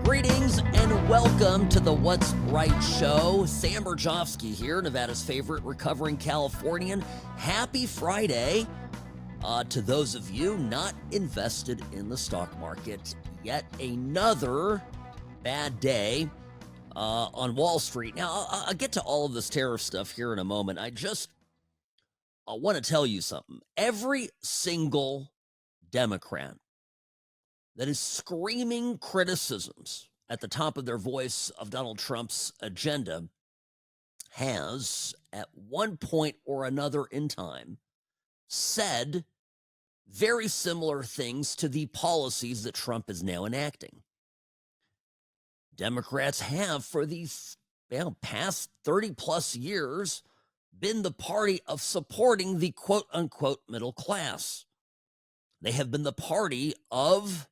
Greetings and welcome to the What's Right Show. Sam Mirejovsky here, Nevada's favorite recovering Californian. Happy Friday to those of you not invested in the stock market. Yet another bad day on Wall Street. Now, I'll get to all of this tariff stuff here in a moment. I want to tell you something. Every single Democrat that is screaming criticisms at the top of their voice of Donald Trump's agenda has, at one point or another in time, said very similar things to the policies that Trump is now enacting. Democrats have, for these past 30-plus years, been the party of supporting the quote-unquote middle class. They have been the party of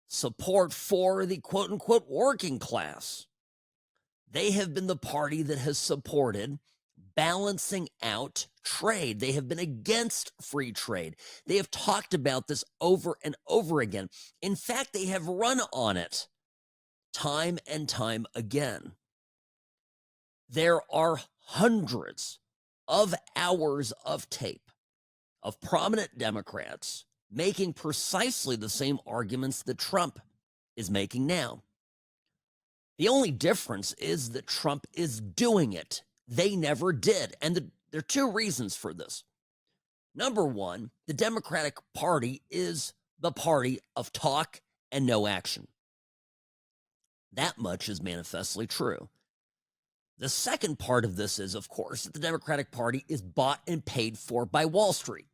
support for the quote-unquote working class. They have been the party that has supported balancing out trade. They have been against free trade. They have talked about this over and over again. In fact, they have run on it time and time again. There are hundreds of hours of tape of prominent Democrats making precisely the same arguments that Trump is making now. The only difference is that Trump is doing it. They never did. And there are two reasons for this. Number one, the Democratic Party is the party of talk and no action. That much is manifestly true. The second part of this is, of course, that the Democratic Party is bought and paid for by Wall Street.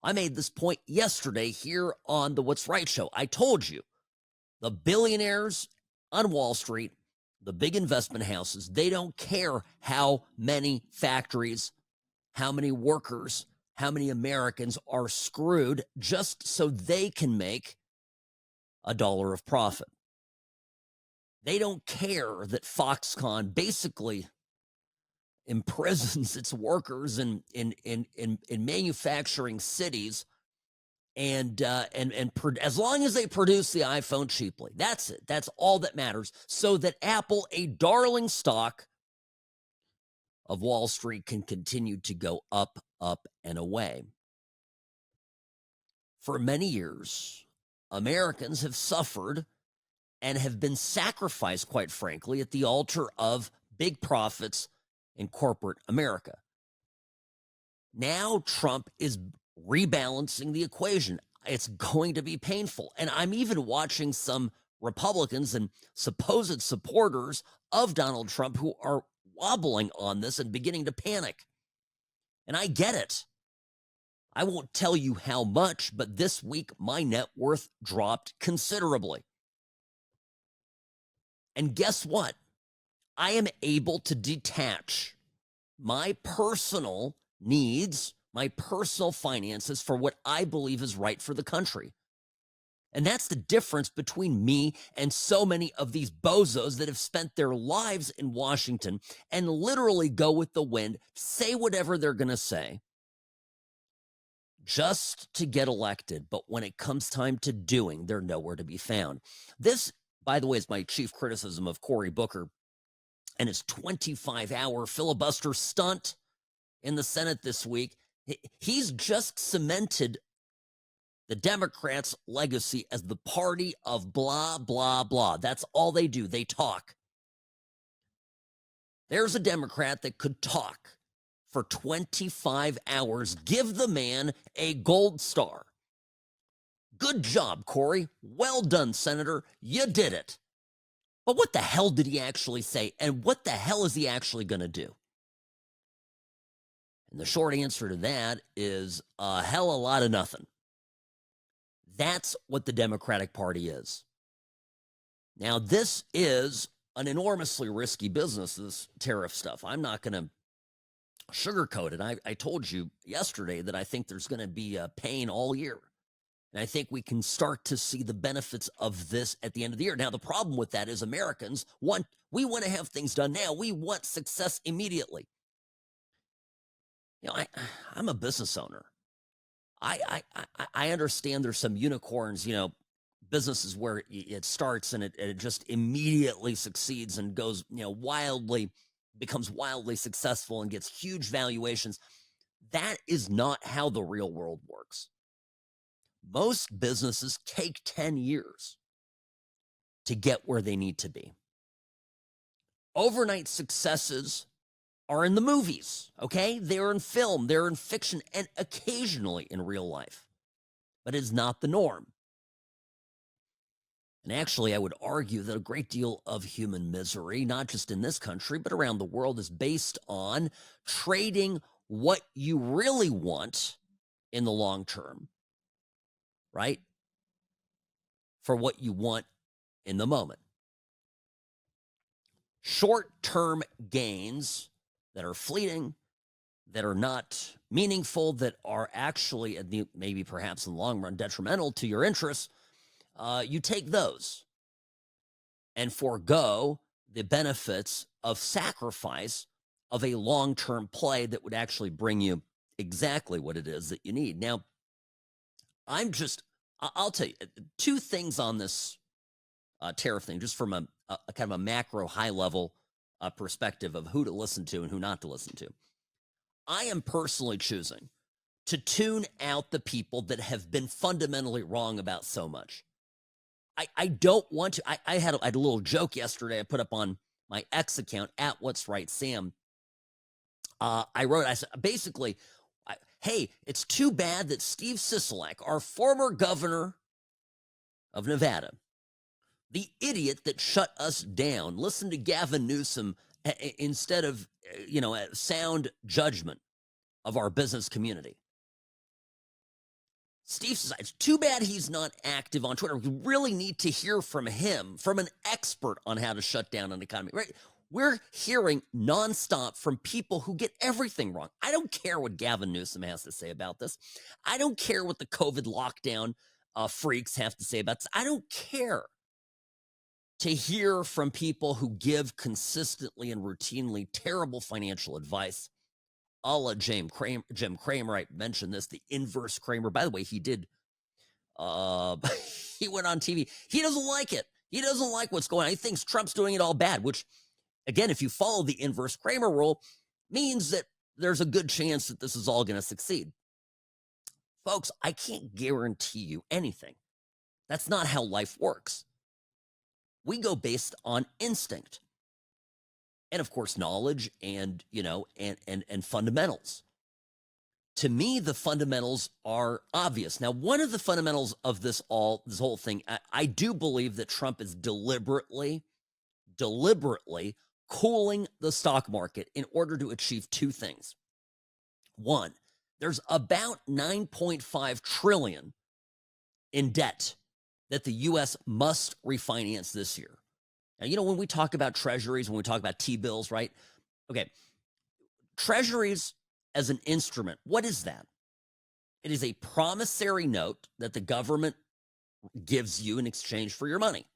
I made this point yesterday here on the What's Right Show. I told you, the billionaires on Wall Street, the big investment houses, they don't care how many factories, how many workers, how many Americans are screwed just so they can make $1 of profit. They don't care that Foxconn basically imprisons its workers in manufacturing cities, and as long as they produce the iPhone cheaply, that's it. That's all that matters. So that Apple, a darling stock of Wall Street, can continue to go up, up, and away. For many years, Americans have suffered and have been sacrificed, quite frankly, at the altar of big profits in corporate America. Now Trump is rebalancing the equation. It's going to be painful. And I'm even watching some Republicans and supposed supporters of Donald Trump who are wobbling on this and beginning to panic. And I get it. I won't tell you how much, but this week my net worth dropped considerably. And guess what? I am able to detach my personal needs, my personal finances for what I believe is right for the country. And that's the difference between me and so many of these bozos that have spent their lives in Washington and literally go with the wind, say whatever they're going to say, just to get elected. But when it comes time to doing, they're nowhere to be found. This, by the way, is my chief criticism of Cory Booker and his 25-hour filibuster stunt in the Senate this week. He's just cemented the Democrats' legacy as the party of blah, blah, blah. That's all they do. They talk. There's a Democrat that could talk for 25 hours. Give the man a gold star. Good job, Cory. Well done, Senator. You did it. But what the hell did he actually say? And what the hell is he actually going to do? And the short answer to that is a hell of a lot of nothing. That's what the Democratic Party is. Now, this is an enormously risky business, this tariff stuff. I'm not going to sugarcoat it. I told you yesterday that I think there's going to be pain all year. And I think we can start to see the benefits of this at the end of the year. Now, the problem with that is Americans we want to have things done now. We want success immediately. You know, I'm a business owner. I understand there's some unicorns, businesses where it starts and it just immediately succeeds and goes, becomes wildly successful and gets huge valuations. That is not how the real world works. Most businesses take 10 years to get where they need to be. Overnight successes are in the movies, okay? They're in film, they're in fiction, and occasionally in real life. But it's not the norm. And actually, I would argue that a great deal of human misery, not just in this country, but around the world, is based on trading what you really want in the long term, right, for what you want in the moment. Short-term gains that are fleeting, that are not meaningful, that are actually, maybe perhaps in the long run, detrimental to your interests, you take those and forego the benefits of sacrifice of a long-term play that would actually bring you exactly what it is that you need. Now, I'll tell you two things on this tariff thing, just from a kind of a macro high-level perspective of who to listen to and who not to listen to. I am personally choosing to tune out the people that have been fundamentally wrong about so much. I don't want to. I had a little joke yesterday I put up on my X account, at What's Right Sam. I said, basically, hey, it's too bad that Steve Sisolak, our former governor of Nevada, the idiot that shut us down, listened to Gavin Newsom instead of, sound judgment of our business community. Steve says, it's too bad he's not active on Twitter. We really need to hear from him, from an expert on how to shut down an economy, right? We're hearing nonstop from people who get everything wrong. I don't care what Gavin Newsom has to say about this. I don't care what the COVID lockdown freaks have to say about this. I don't care to hear from people who give consistently and routinely terrible financial advice. I'll let Jim Cramer, I mentioned this, the inverse Cramer. By the way, he did, he went on TV. He doesn't like it. He doesn't like what's going on. He thinks Trump's doing it all bad, which, again, if you follow the inverse Cramer rule, means that there's a good chance that this is all going to succeed. Folks, I can't guarantee you anything. That's not how life works. We go based on instinct. And of course, knowledge and, and fundamentals. To me, the fundamentals are obvious. Now, one of the fundamentals of this whole thing, I do believe that Trump is deliberately cooling the stock market in order to achieve two things. One, there's about $9.5 trillion in debt that the U.S. must refinance this year. Now, when we talk about treasuries, when we talk about T-bills, right? Okay, treasuries as an instrument, what is that? It is a promissory note that the government gives you in exchange for your money.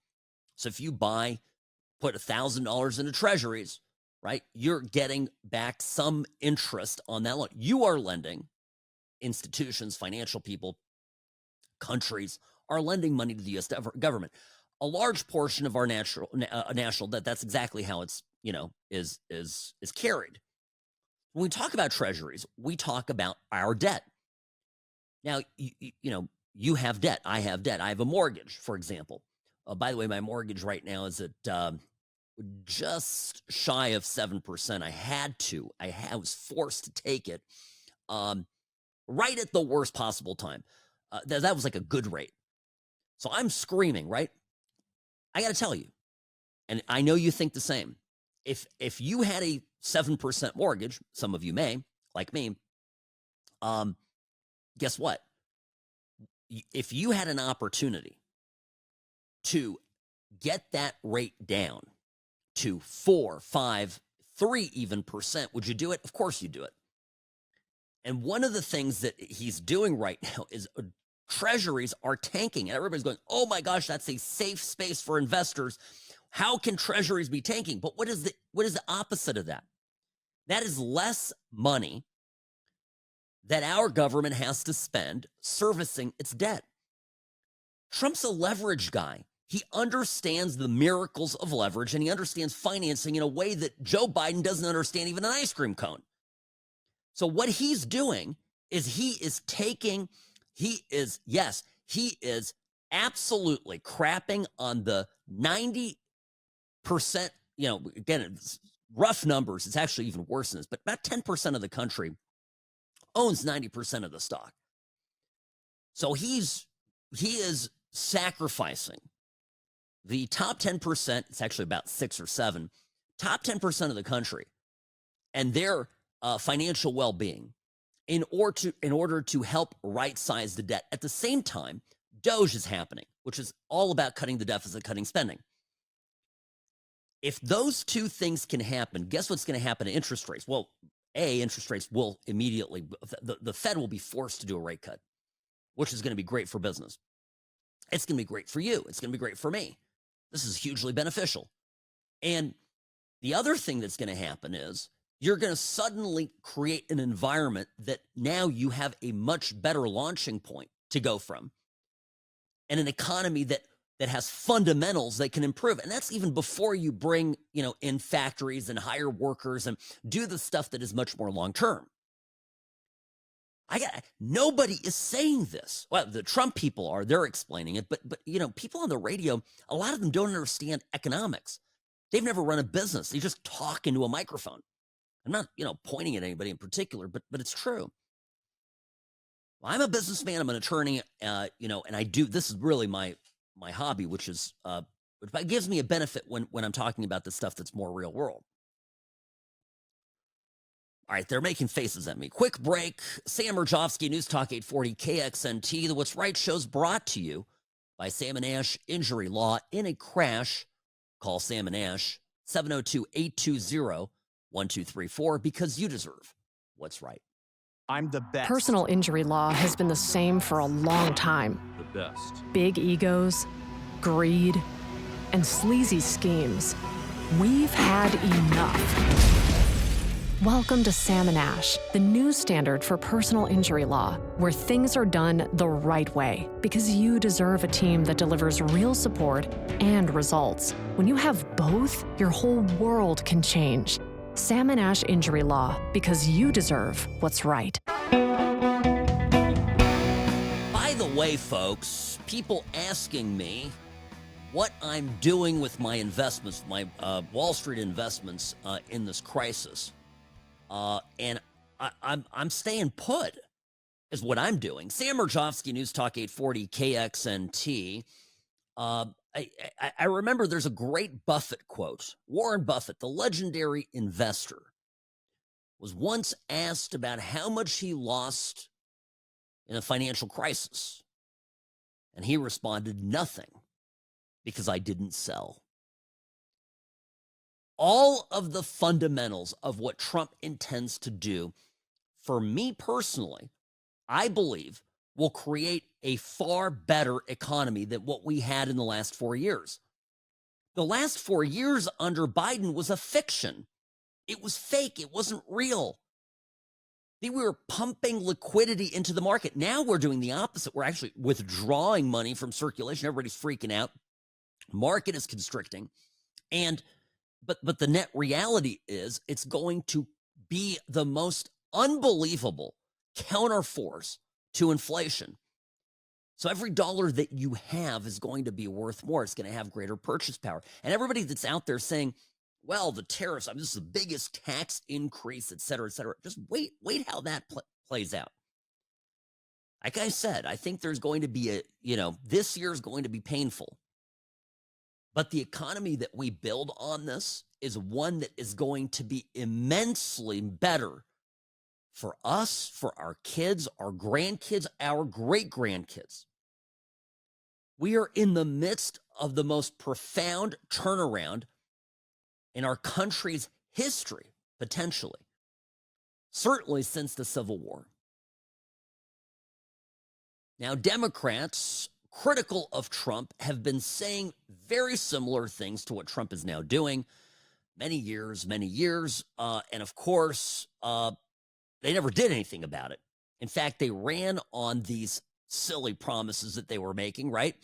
So if you put $1,000 into treasuries, right, you're getting back some interest on that loan. You are lending, institutions, financial people, countries are lending money to the U.S. government. A large portion of our national debt, that's exactly how it's, is carried. When we talk about treasuries, we talk about our debt. Now, you have debt. I have debt. I have a mortgage, for example. By the way, my mortgage right now is at just shy of 7%. I was forced to take it right at the worst possible time. That was like a good rate. So I'm screaming, right? I got to tell you, and I know you think the same. If you had a 7% mortgage, some of you may, like me, guess what? If you had an opportunity to get that rate down to 4, 5, 3 even percent, would you do it? Of course you do it. And one of the things that he's doing right now is treasuries are tanking. And everybody's going, oh my gosh, that's a safe space for investors. How can treasuries be tanking? But what is the opposite of that? That is less money that our government has to spend servicing its debt. Trump's a leverage guy. He understands the miracles of leverage, and he understands financing in a way that Joe Biden doesn't understand even an ice cream cone. So what he's doing is he is absolutely crapping on the 90%, again, it's rough numbers. It's actually even worse than this, but about 10% of the country owns 90% of the stock. So he is sacrificing the top 10%. It's actually about 6 or 7, top 10% of the country and their financial well-being in order to help right-size the debt. At the same time, Doge is happening, which is all about cutting the deficit, cutting spending. If those two things can happen, guess what's going to happen to interest rates? Well, interest rates will immediately, the Fed will be forced to do a rate cut, which is going to be great for business. It's going to be great for you. It's going to be great for me. This is hugely beneficial. And the other thing that's going to happen is you're going to suddenly create an environment that now you have a much better launching point to go from, and an economy that has fundamentals that can improve. And that's even before you bring, in factories and hire workers and do the stuff that is much more long-term. Nobody is saying this. Well, the Trump people are, they're explaining it, but people on the radio, a lot of them don't understand economics. They've never run a business. They just talk into a microphone. I'm not, pointing at anybody in particular, but it's true. Well, I'm a businessman. I'm an attorney, and I do, this is really my hobby, which is, which gives me a benefit when I'm talking about the stuff that's more real world. All right, they're making faces at me. Quick break. Sam Mirejovsky, News Talk 840 KXNT. The What's Right show's brought to you by Sam and Ash Injury Law. In a crash, call Sam and Ash, 702-820-1234, because you deserve what's right. I'm the best. Personal injury law has been the same for a long time. The best. Big egos, greed, and sleazy schemes. We've had enough. Welcome to Sam and Ash, the new standard for personal injury law, where things are done the right way, because you deserve a team that delivers real support and results. When you have both, your whole world can change. Sam and Ash Injury Law, because you deserve what's right. By the way, folks, people asking me what I'm doing with my investments, my Wall Street investments in this crisis. And I'm staying put is what I'm doing. Sam Mirejovsky, News Talk 840 KXNT. I remember there's a great Buffett quote. Warren Buffett, the legendary investor, was once asked about how much he lost in a financial crisis. And he responded, nothing, because I didn't sell. All of the fundamentals of what Trump intends to do, for me personally, I believe will create a far better economy than what we had in the last 4 years. The last 4 years under Biden was a fiction. It was fake. It wasn't real. We were pumping liquidity into the market. Now we're doing the opposite. We're actually withdrawing money from circulation. Everybody's freaking out. Market is constricting. But the net reality is it's going to be the most unbelievable counterforce to inflation. So every dollar that you have is going to be worth more. It's going to have greater purchase power. And everybody that's out there saying, well, the tariffs, this is the biggest tax increase, et cetera, just wait how that plays out. Like I said, I think there's going to be this year is going to be painful. But the economy that we build on this is one that is going to be immensely better for us, for our kids, our grandkids, our great-grandkids. We are in the midst of the most profound turnaround in our country's history, potentially. Certainly since the Civil War. Now, Democrats critical of Trump have been saying very similar things to what Trump is now doing. Many years. And of course, they never did anything about it. In fact, they ran on these silly promises that they were making, right?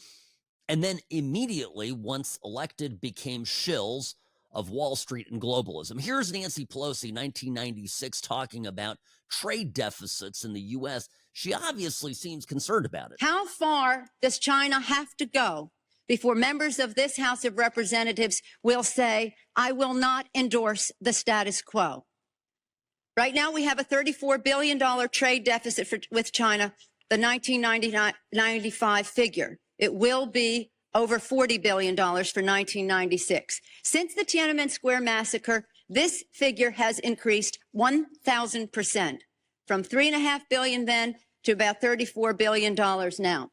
And then immediately, once elected, became shills of Wall Street and globalism. Here's Nancy Pelosi, 1996, talking about trade deficits in the U.S. She obviously seems concerned about it. How far does China have to go before members of this House of Representatives will say, I will not endorse the status quo? Right now, we have a $34 billion trade deficit with China, the 1995 figure. It will be over $40 billion for 1996. Since the Tiananmen Square massacre, this figure has increased 1,000%, from $3.5 billion then to about $34 billion now.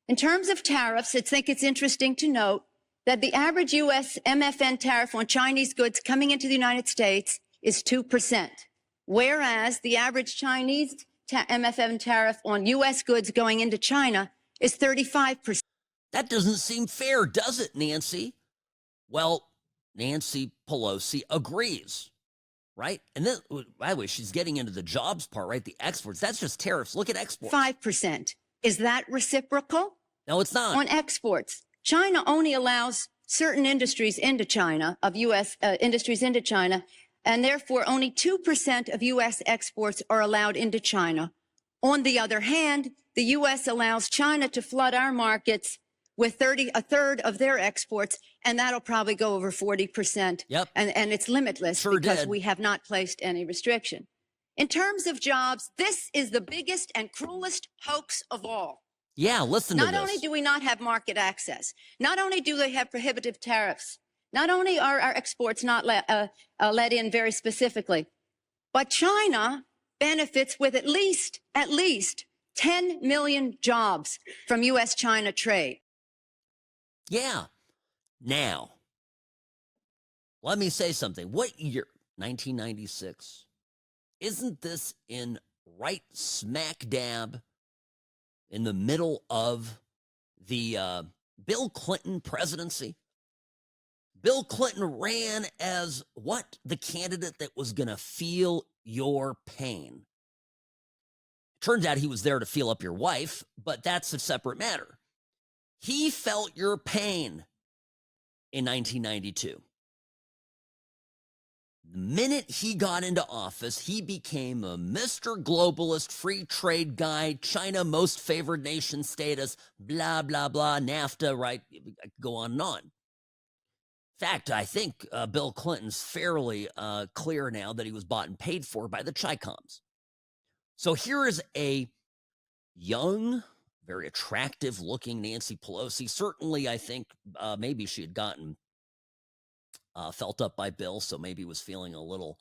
In terms of tariffs, I think it's interesting to note that the average U.S. MFN tariff on Chinese goods coming into the United States is 2%, whereas the average Chinese MFN tariff on U.S. goods going into China is 35%. That doesn't seem fair, does it, Nancy? Well, Nancy Pelosi agrees, right? And then, by the way, she's getting into the jobs part, right? The exports, that's just tariffs. Look at exports. 5%. Is that reciprocal? No, it's not. On exports, China only allows certain industries into China, of U.S. Industries into China, and therefore only 2% of U.S. exports are allowed into China. On the other hand, the U.S. allows China to flood our markets with a third of their exports, and that'll probably go over 40%. Yep. And it's limitless Sure because did. we have not placed any restriction. In terms of jobs, this is the biggest and cruelest hoax of all. Yeah, listen to this. Not only do we not have market access, not only do they have prohibitive tariffs, not only are our exports not let in very specifically, but China benefits with at least 10 million jobs from U.S.-China trade. Yeah. Now, let me say something. What year? 1996. Isn't this in right smack dab in the middle of the Bill Clinton presidency? Bill Clinton ran as what? The candidate that was going to feel your pain. Turns out he was there to feel up your wife, but that's a separate matter. He felt your pain in 1992. The minute he got into office, he became a Mr. Globalist, free trade guy, China most favored nation status, blah, blah, blah, NAFTA, right? I could go on and on. In fact, I think Bill Clinton's fairly clear now that he was bought and paid for by the Chi-Coms. So here is a young, very attractive looking Nancy Pelosi. Certainly, I think maybe she had gotten felt up by Bill, so maybe was feeling a little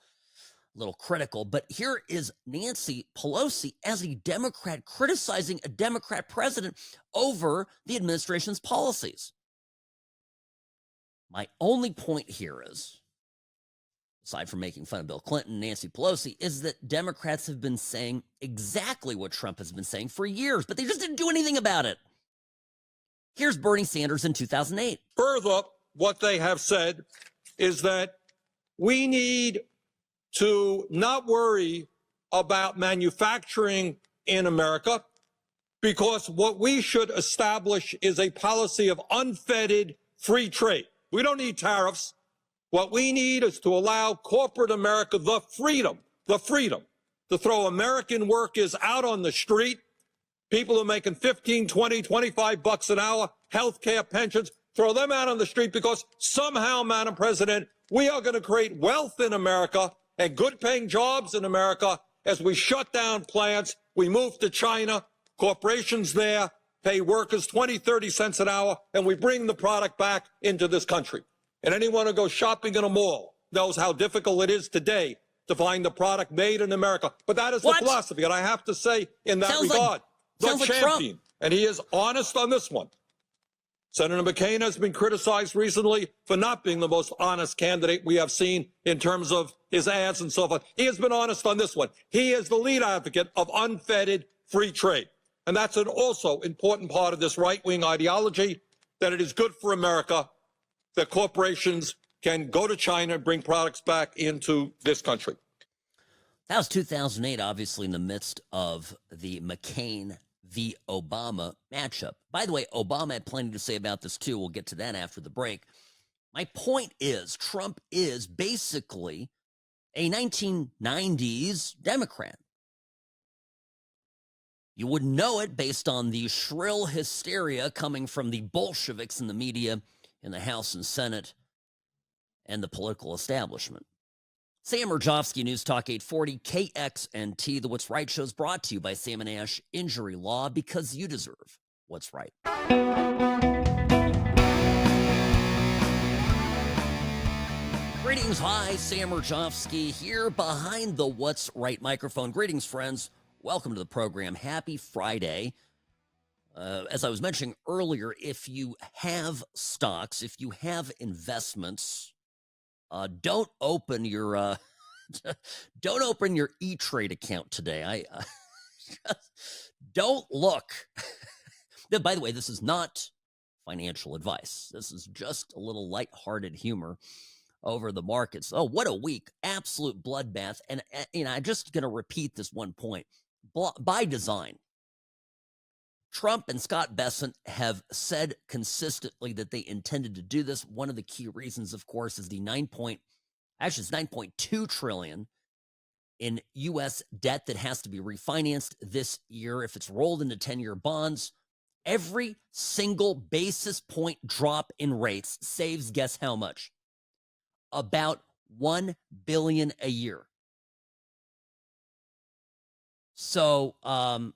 critical. But here is Nancy Pelosi as a Democrat criticizing a Democrat president over the administration's policies. My only point here is, aside from making fun of Bill Clinton, Nancy Pelosi, is that Democrats have been saying exactly what Trump has been saying for years, but they just didn't do anything about it. Here's Bernie Sanders in 2008. Further, what they have said is that we need to not worry about manufacturing in America because what we should establish is a policy of unfettered free trade. We don't need tariffs. What we need is to allow corporate America the freedom to throw American workers out on the street, people who are making 15, 20, 25 bucks an hour, health care, pensions, throw them out on the street because somehow, Madam President, we are going to create wealth in America and good-paying jobs in America as we shut down plants, we move to China, corporations there pay workers 20, 30 cents an hour, and we bring the product back into this country. And anyone who goes shopping in a mall knows how difficult it is today to find the product made in America. But that is the philosophy, and I have to say in that regard, the champion, and he is honest on this one. Senator McCain has been criticized recently for not being the most honest candidate we have seen in terms of his ads and so forth. He has been honest on this one. He is the lead advocate of unfettered free trade. And that's an also important part of this right-wing ideology, that it is good for America that corporations can go to China and bring products back into this country. That was 2008, obviously in the midst of the McCain v. Obama matchup. By the way, Obama had plenty to say about this too. We'll get to that after the break. My point is, Trump is basically a 1990s Democrat. You wouldn't know it based on the shrill hysteria coming from the Bolsheviks in the media, in the House and Senate, and the political establishment. Sam Mirejovsky, News Talk 840, KXNT. The What's Right show is brought to you by Sam & Ash Injury Law, because you deserve what's right. Greetings, hi, Sam Mirejovsky here behind the What's Right microphone. Greetings, friends. Welcome to the program. Happy Friday. As I was mentioning earlier, if you have stocks, if you have investments, don't open your don't open your E-Trade account today. Don't look. By the way, this is not financial advice. This is just a little lighthearted humor over the markets. Oh, what a week. Absolute bloodbath. And I'm just going to repeat this one point. By design, Trump and Scott Bessent have said consistently that they intended to do this. One of the key reasons, of course, is the it's $9.2 trillion in U.S. debt that has to be refinanced this year. If it's rolled into 10-year bonds, every single basis point drop in rates saves, guess how much? About $1 billion a year. So, a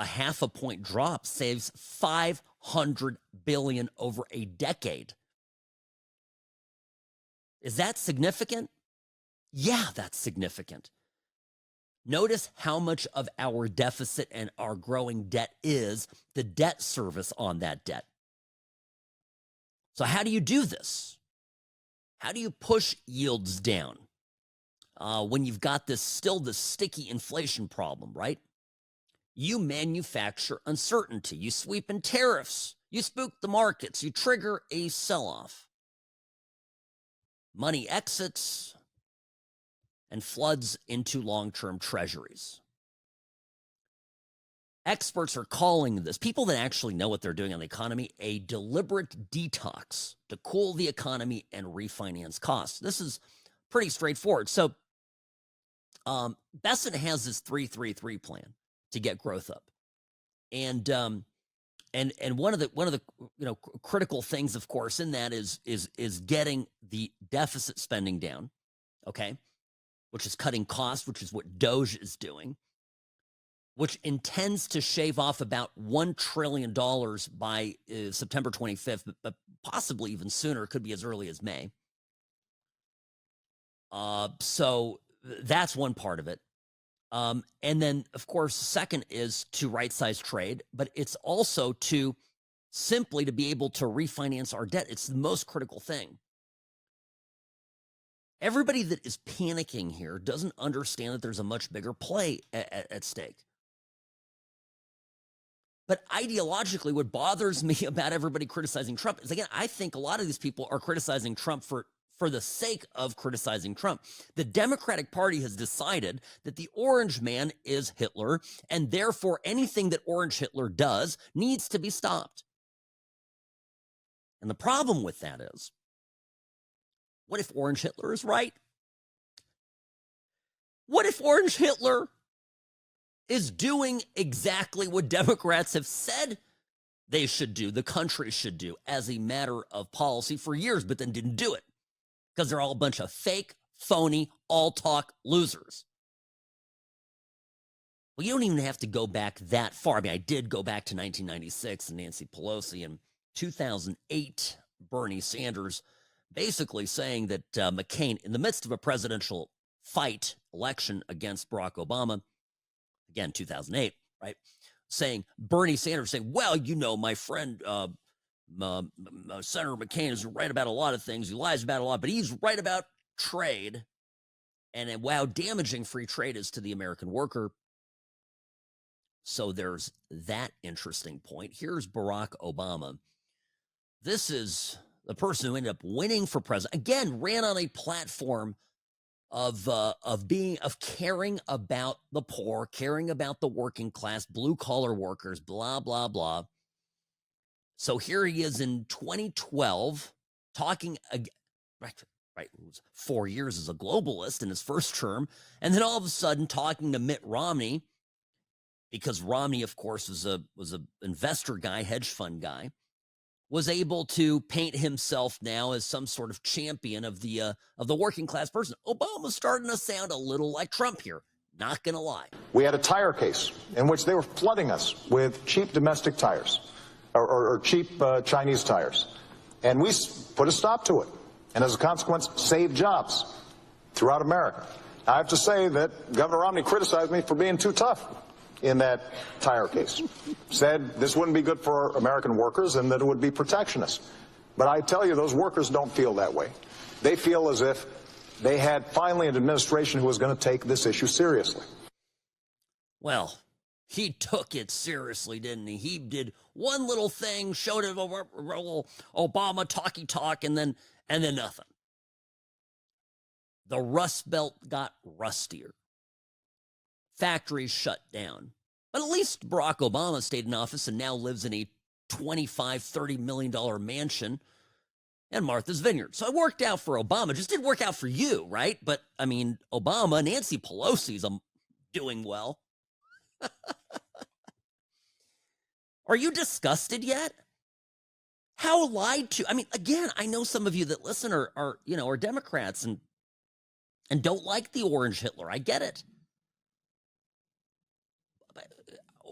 half a point drop saves $500 billion over a decade. Is that significant? Yeah, that's significant. Notice how much of our deficit and our growing debt is the debt service on that debt. So how do you do this? How do you push yields down when you've got this sticky inflation problem, right? You manufacture uncertainty. You sweep in tariffs. You spook the markets. You trigger a sell-off. Money exits and floods into long-term treasuries. Experts are calling this, people that actually know what they're doing on the economy, a deliberate detox to cool the economy and refinance costs. This is pretty straightforward. So Bessent has this 3-3-3 plan to get growth up. And one of the critical things, of course, in that is getting the deficit spending down, okay, which is cutting costs, which is what Doge is doing, which intends to shave off about $1 trillion by September 25th, but possibly even sooner. It could be as early as May. So that's one part of it. And then, of course, second is to right-size trade, but it's also to simply to be able to refinance our debt. It's the most critical thing. Everybody that is panicking here doesn't understand that there's a much bigger play at stake. But ideologically, what bothers me about everybody criticizing Trump is, again, I think a lot of these people are criticizing Trump for the sake of criticizing Trump. The Democratic Party has decided that the orange man is Hitler, and therefore anything that orange Hitler does needs to be stopped. And the problem with that is, what if orange Hitler is right? What if orange Hitler is doing exactly what Democrats have said they should do, the country should do, as a matter of policy for years, but then didn't do it? Because they're all a bunch of fake, phony, all-talk losers. Well, you don't even have to go back that far. I mean, I did go back to 1996 and Nancy Pelosi, and 2008, Bernie Sanders basically saying that McCain, in the midst of a presidential election against Barack Obama, again, 2008, right? Bernie Sanders saying, well, my friend Senator McCain is right about a lot of things. He lies about a lot, but he's right about trade and how damaging free trade is to the American worker. So there's that interesting point. Here's Barack Obama. This is the person who ended up winning for president. Again, ran on a platform of caring about the poor, caring about the working class, blue collar workers, blah blah blah. So here he is in 2012 talking again, right, it was 4 years as a globalist in his first term, and then all of a sudden talking to Mitt Romney, because Romney, of course, was a investor guy, hedge fund guy, was able to paint himself now as some sort of champion of the working class person. Obama's starting to sound a little like Trump here. Not gonna lie. We had a tire case in which they were flooding us with cheap domestic tires or cheap Chinese tires, and we put a stop to it, and as a consequence, saved jobs throughout America. I have to say that Governor Romney criticized me for being too tough in that tire case. Said this wouldn't be good for American workers and that it would be protectionist. But I tell you, those workers don't feel that way. They feel as if they had finally an administration who was going to take this issue seriously. Well, he took it seriously, didn't he? He did one little thing, showed it a little Obama talky talk, and then nothing. The Rust Belt got rustier. Factories shut down. But at least Barack Obama stayed in office and now lives in a $25-30 million mansion in Martha's Vineyard. So it worked out for Obama. Just didn't work out for you, right? But, I mean, Obama, Nancy Pelosi's doing well. Are you disgusted yet? How lied to? I mean, again, I know some of you that listen are Democrats and don't like the orange Hitler. I get it.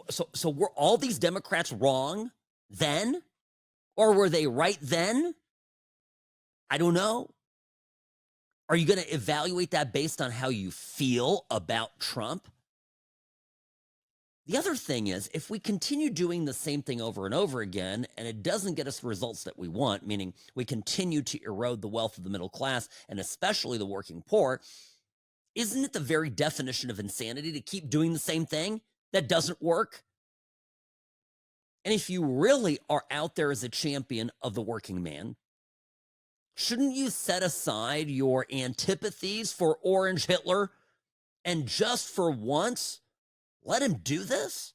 So were all these Democrats wrong then? Or were they right then? I don't know. Are you going to evaluate that based on how you feel about Trump? The other thing is, if we continue doing the same thing over and over again, and it doesn't get us the results that we want, meaning we continue to erode the wealth of the middle class, and especially the working poor, isn't it the very definition of insanity to keep doing the same thing that doesn't work? And if you really are out there as a champion of the working man, shouldn't you set aside your antipathies for Orange Hitler and just for once let him do this?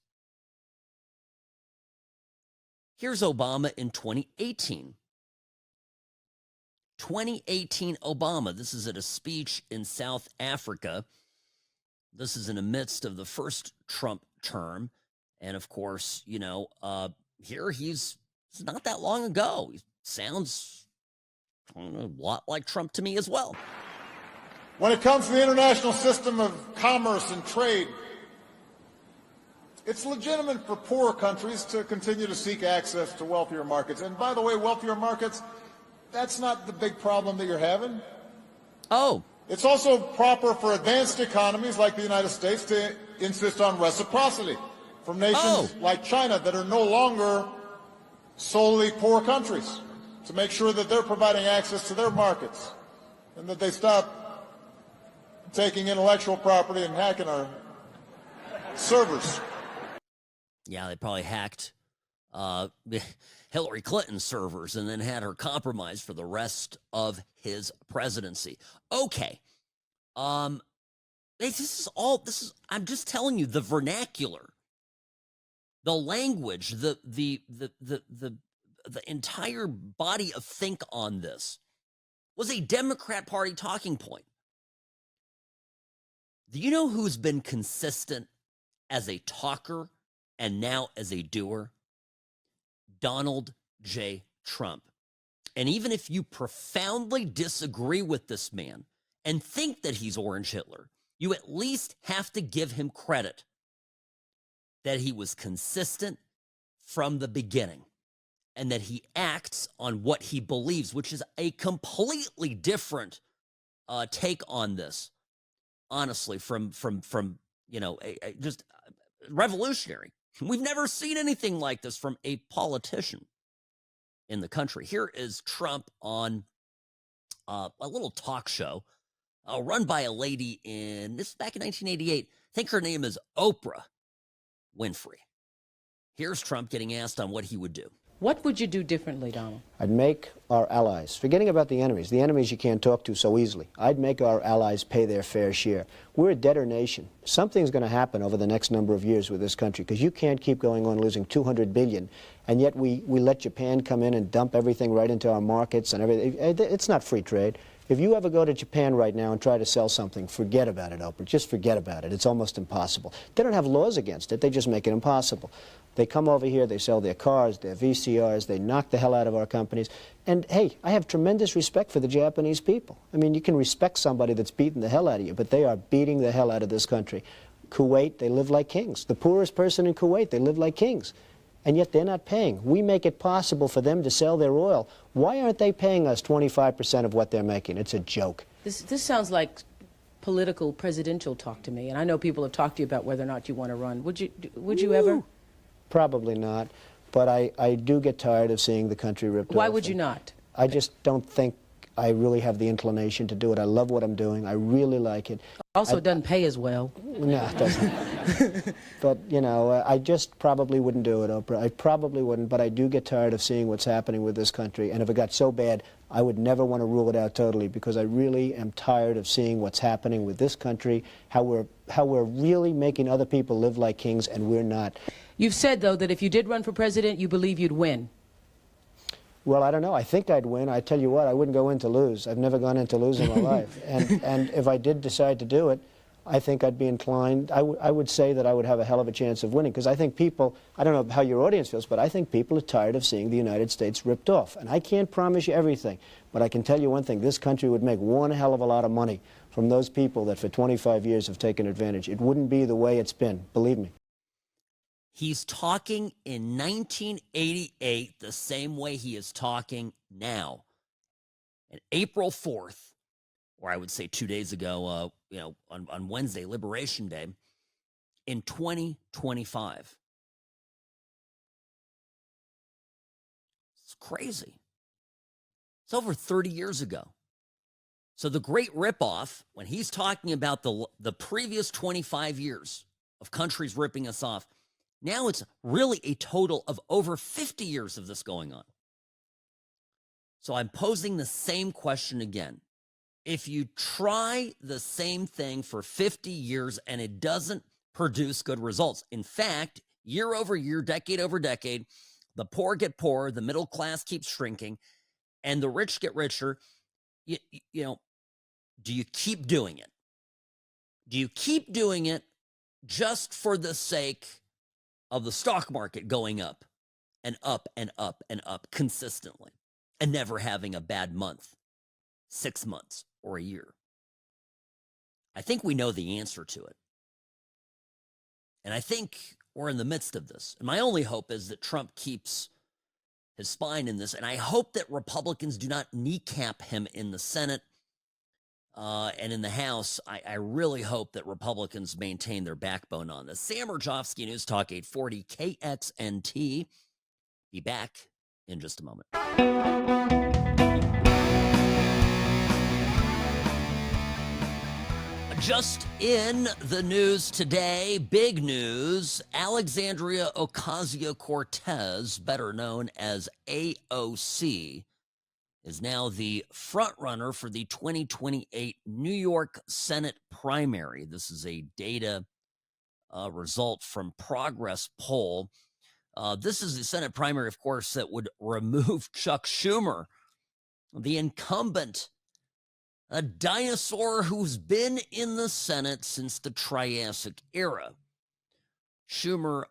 Here's Obama in 2018. 2018 Obama. This is at a speech in South Africa. This is in the midst of the first Trump term. And of course, here it's not that long ago. He sounds a lot like Trump to me as well. When it comes to the international system of commerce and trade, it's legitimate for poorer countries to continue to seek access to wealthier markets. And by the way, wealthier markets, that's not the big problem that you're having. Oh. It's also proper for advanced economies like the United States to insist on reciprocity from nations like China that are no longer solely poor countries, to make sure that they're providing access to their markets and that they stop taking intellectual property and hacking our servers. Yeah, they probably hacked Hillary Clinton's servers and then had her compromised for the rest of his presidency. Okay. I'm just telling you, the vernacular, the language, the entire body of think on this was a Democrat Party talking point. Do you know who's been consistent as a talker and now as a doer? Donald J. Trump. And even if you profoundly disagree with this man and think that he's Orange Hitler, you at least have to give him credit that he was consistent from the beginning and that he acts on what he believes, which is a completely different take on this. Honestly, from just revolutionary. We've never seen anything like this from a politician in the country. Here is Trump on a little talk show run by a lady this is back in 1988. I think her name is Oprah Winfrey. Here's Trump getting asked on what he would do. What would you do differently, Donald? I'd make our allies, forgetting about the enemies you can't talk to so easily, I'd make our allies pay their fair share. We're a debtor nation. Something's going to happen over the next number of years with this country, because you can't keep going on losing $200 billion, and yet we let Japan come in and dump everything right into our markets and everything. It's not free trade. If you ever go to Japan right now and try to sell something, forget about it, Oprah. Just forget about it. It's almost impossible. They don't have laws against it. They just make it impossible. They come over here, they sell their cars, their VCRs, they knock the hell out of our companies. And, hey, I have tremendous respect for the Japanese people. I mean, you can respect somebody that's beating the hell out of you, but they are beating the hell out of this country. Kuwait, they live like kings. The poorest person in Kuwait, they live like kings. And yet they're not paying. We make it possible for them to sell their oil. Why aren't they paying us 25% of what they're making? It's a joke. This sounds like political presidential talk to me, and I know people have talked to you about whether or not you want to run. Would you ever? Probably not, but I do get tired of seeing the country ripped off. Why would you not? I just don't think I really have the inclination to do it. I love what I'm doing. I really like it. Also, it doesn't pay as well. No, it doesn't. But, you know, I just probably wouldn't do it, Oprah. I probably wouldn't, but I do get tired of seeing what's happening with this country. And if it got so bad, I would never want to rule it out totally, because I really am tired of seeing what's happening with this country, how we're really making other people live like kings, and we're not. You've said, though, that if you did run for president, you believe you'd win. Well, I don't know. I think I'd win. I tell you what, I wouldn't go in to lose. I've never gone in to lose in my life. And if I did decide to do it, I think I'd be inclined. I would say that I would have a hell of a chance of winning, because I think people, I don't know how your audience feels, but I think people are tired of seeing the United States ripped off. And I can't promise you everything, but I can tell you one thing. This country would make one hell of a lot of money from those people that for 25 years have taken advantage. It wouldn't be the way it's been, believe me. He's talking in 1988 the same way he is talking now. And April 4th, or I would say 2 days ago, on Wednesday, Liberation Day, in 2025. It's crazy. It's over 30 years ago. So the great ripoff, when he's talking about the previous 25 years of countries ripping us off, now it's really a total of over 50 years of this going on. So I'm posing the same question again. If you try the same thing for 50 years and it doesn't produce good results, in fact, year over year, decade over decade, the poor get poorer, the middle class keeps shrinking, and the rich get richer, you know, do you keep doing it? Do you keep doing it just for the sake of the stock market going up and up and up and up consistently and never having a bad month, 6 months, or a year? I think we know the answer to it. And I think we're in the midst of this. And my only hope is that Trump keeps his spine in this. And I hope that Republicans do not kneecap him in the Senate and in the House. I really hope that Republicans maintain their backbone on this. Sam Mirejovsky, News Talk 840 KXNT. Be back in just a moment. Just in the news today, big news, Alexandria Ocasio-Cortez, better known as AOC, is now the frontrunner for the 2028 New York Senate primary. This is a data result from Progress Poll. This is the Senate primary, of course, that would remove Chuck Schumer, the incumbent, a dinosaur who's been in the Senate since the Triassic era. Schumer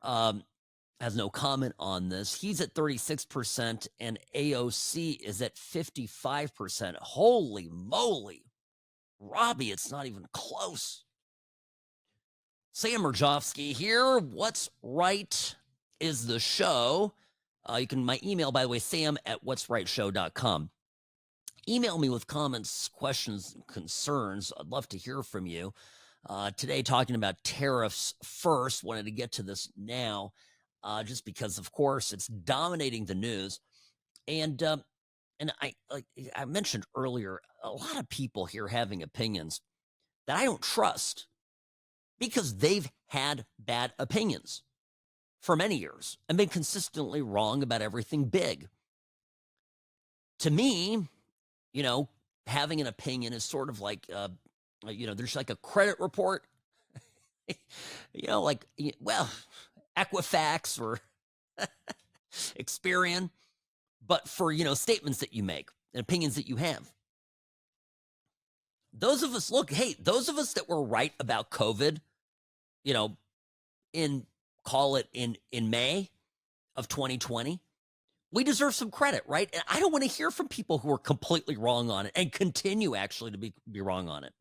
has no comment on this. He's at 36%, and AOC is at 55%. Holy moly. Robbie, it's not even close. Sam Mirejovsky here. What's Right is the show. My email, by the way, sam@whatsrightshow.com. Email me with comments, questions, and concerns. I'd love to hear from you. Today, talking about tariffs first. Wanted to get to this now, just because, of course, it's dominating the news. And I mentioned earlier, a lot of people here having opinions that I don't trust because they've had bad opinions. for many years and been consistently wrong about everything big. To me, having an opinion is sort of like, there's like a credit report, Equifax or Experian, but for, statements that you make and opinions that you have. Those of us that were right about COVID, in May of 2020, we deserve some credit, right? And I don't want to hear from people who are completely wrong on it and continue actually to be wrong on it.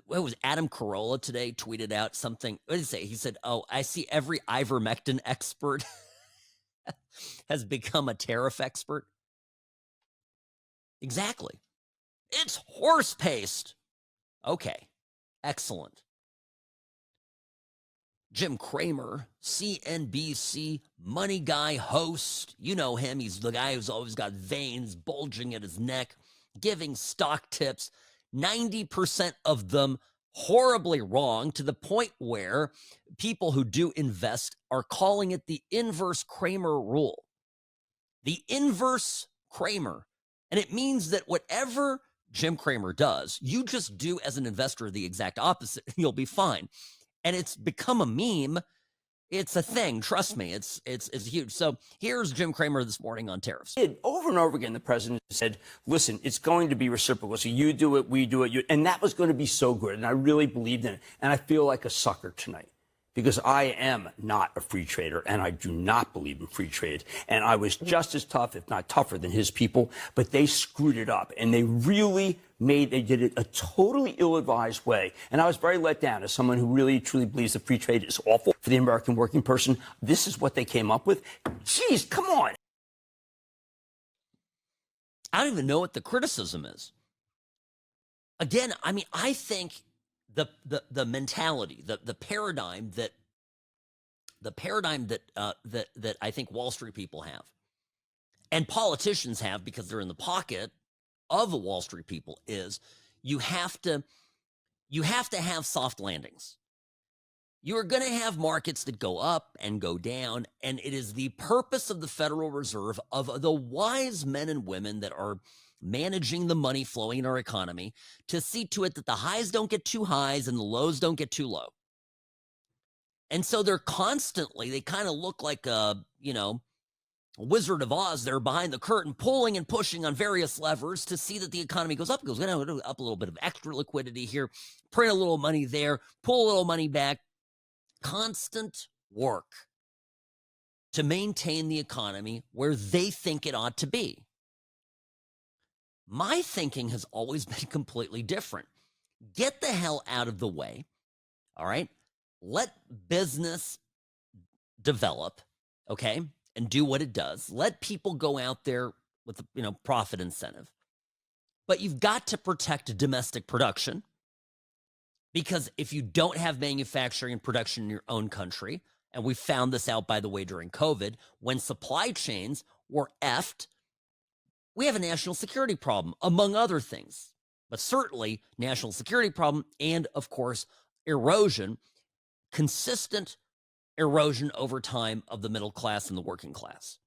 What was Adam Carolla today tweeted out something? What did he say? He said, "Oh, I see every ivermectin expert has become a tariff expert." Exactly. It's horse paste. Okay, excellent. Jim Cramer, CNBC money guy host. You know him. He's the guy who's always got veins bulging at his neck, giving stock tips. 90% of them horribly wrong, to the point where people who do invest are calling it the inverse Cramer rule. The inverse Cramer. And it means that whatever Jim Cramer does, you just do as an investor the exact opposite, and you'll be fine. And it's become a meme. It's a thing. Trust me, it's huge. So here's Jim Cramer this morning on tariffs. Over and over again, the president said, listen, it's going to be reciprocal. So you do it, we do it. And that was going to be so good. And I really believed in it. And I feel like a sucker tonight because I am not a free trader and I do not believe in free trade. And I was just as tough, if not tougher than his people, but they screwed it up. And they really they did it a totally ill-advised way. And I was very let down as someone who really, truly believes that free trade is awful for the American working person. This is what they came up with. Jeez, come on. I don't even know what the criticism is. Again, I mean, I think the mentality, the paradigm that I think Wall Street people have and politicians have because they're in the pocket of the Wall Street people is you have to have soft landings. You are going to have markets that go up and go down, and it is the purpose of the Federal Reserve, of the wise men and women that are managing the money flowing in our economy, to see to it that the highs don't get too highs and the lows don't get too low. And so they kind of look like a Wizard of Oz. They're behind the curtain, pulling and pushing on various levers to see that the economy goes up. It goes up a little bit of extra liquidity here, print a little money there, pull a little money back. Constant work to maintain the economy where they think it ought to be. My thinking has always been completely different. Get the hell out of the way, all right? Let business develop, okay, and do what it does. Let people go out there with a profit incentive. But you've got to protect domestic production, because if you don't have manufacturing and production in your own country, and we found this out, by the way, during COVID, when supply chains were effed, we have a national security problem, among other things. But certainly national security problem and, of course, erosion, consistent erosion over time of the middle class and the working class.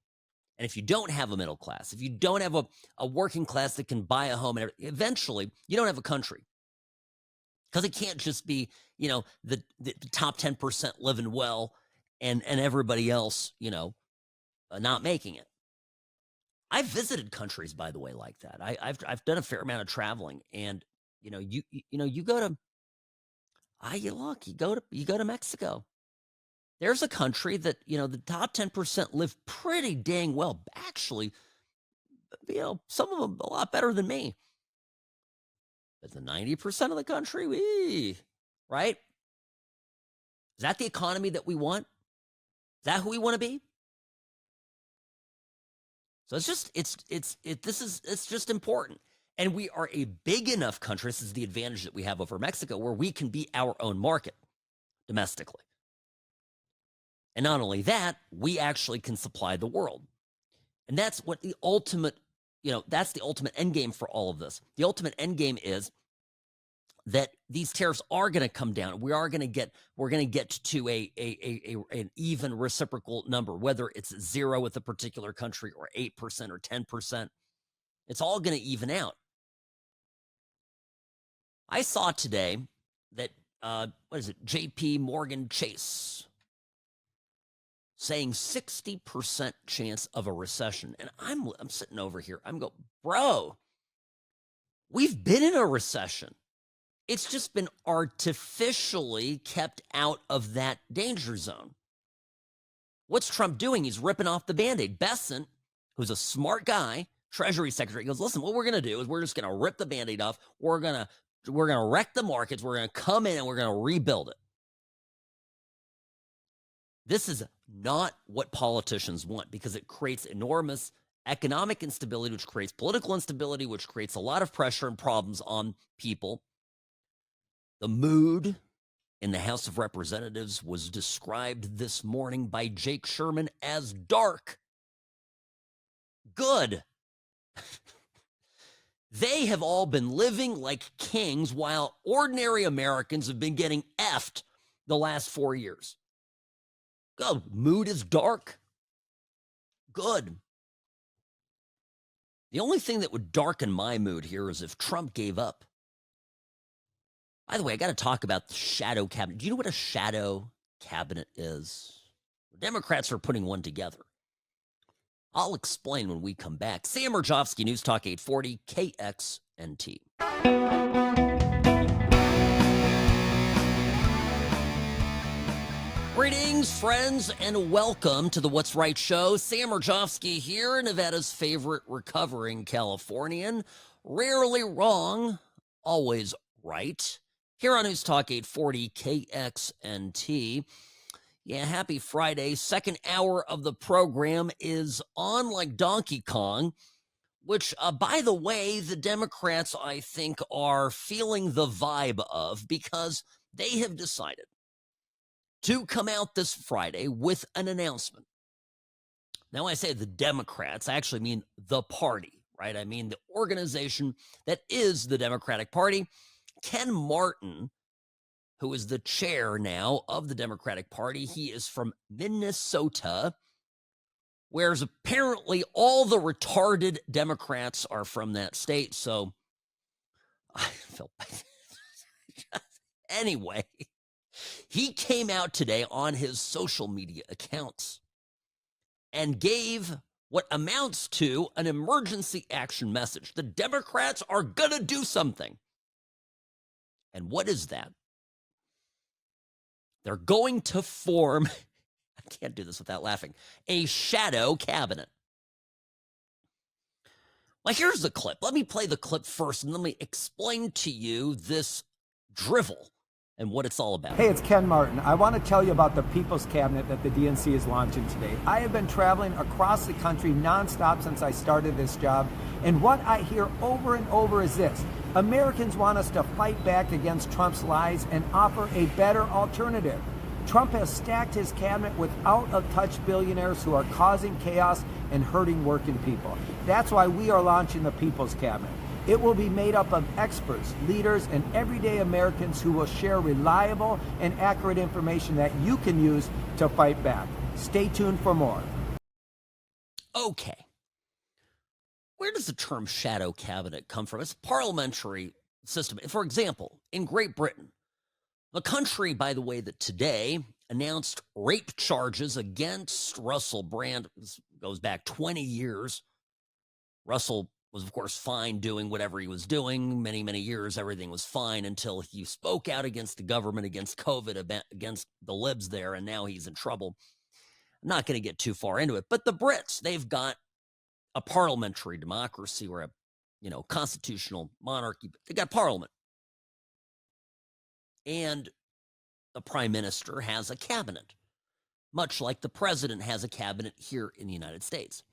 And if you don't have a middle class, if you don't have a working class that can buy a home, eventually you don't have a country. Because it can't just be, the top 10% living well and everybody else, not making it. I've visited countries, by the way, like that. I've done a fair amount of traveling, and you go to Mexico. There's a country that the top 10% live pretty dang well. Actually, some of them a lot better than me. But the 90% of the country, right? Is that the economy that we want? Is that who we want to be? So it's just important. And we are a big enough country. This is the advantage that we have over Mexico, where we can be our own market domestically. And not only that, we actually can supply the world. And that's what the ultimate, that's the ultimate end game for all of this. The ultimate end game is that these tariffs are going to come down. We're going to get to an even reciprocal number, whether it's 0 with a particular country or 8% or 10%. It's all going to even out. I saw today that, JP Morgan Chase saying 60% chance of a recession. And I'm sitting over here. I'm going, bro, we've been in a recession. It's just been artificially kept out of that danger zone. What's Trump doing? He's ripping off the Band-Aid. Bessent, who's a smart guy, Treasury Secretary, goes, listen, what we're going to do is we're just going to rip the Band-Aid off. We're going to wreck the markets. We're going to come in and we're going to rebuild it. This is not what politicians want because it creates enormous economic instability, which creates political instability, which creates a lot of pressure and problems on people. The mood in the House of Representatives was described this morning by Jake Sherman as dark. Good. They have all been living like kings while ordinary Americans have been getting effed the last 4 years. Good. Mood is dark. Good. The only thing that would darken my mood here is if Trump gave up. By the way, I got to talk about the shadow cabinet. Do you know what a shadow cabinet is? The Democrats are putting one together. I'll explain when we come back. Sam Mirejovsky, News Talk 840, KXNT. Greetings, friends, and welcome to the What's Right show. Sam Mirejovsky here, Nevada's favorite recovering Californian. Rarely wrong, always right. Here on News Talk 840 KXNT. Yeah, happy Friday. Second hour of the program is on like Donkey Kong, which, by the way, the Democrats, I think, are feeling the vibe of because they have decided to come out this Friday with an announcement. Now, when I say the Democrats, I actually mean the party, right? I mean the organization that is the Democratic Party. Ken Martin, who is the chair now of the Democratic Party, he is from Minnesota, whereas apparently all the retarded Democrats are from that state. So I felt anyway, he came out today on his social media accounts and gave what amounts to an emergency action message. The Democrats are going to do something. And what is that? They're going to form, I can't do this without laughing, a shadow cabinet. Well, here's the clip. Let me play the clip first, and let me explain to you this drivel and what it's all about. Hey, it's Ken Martin. I want to tell you about the People's Cabinet that the DNC is launching today. I have been traveling across the country nonstop since I started this job, and what I hear over and over is this. Americans want us to fight back against Trump's lies and offer a better alternative. Trump has stacked his cabinet with out-of-touch billionaires who are causing chaos and hurting working people. That's why we are launching the People's Cabinet. It will be made up of experts, leaders, and everyday Americans who will share reliable and accurate information that you can use to fight back. Stay tuned for more. Okay. Where does the term shadow cabinet come from? It's a parliamentary system. For example, in Great Britain, the country, by the way, that today announced rape charges against Russell Brand. This goes back 20 years. Russell was, of course, fine doing whatever he was doing. Many, many years, everything was fine until he spoke out against the government, against COVID, against the libs there, and now he's in trouble. I'm not going to get too far into it. But the Brits, they've got a parliamentary democracy or a, constitutional monarchy. They got parliament. And the prime minister has a cabinet, much like the president has a cabinet here in the United States.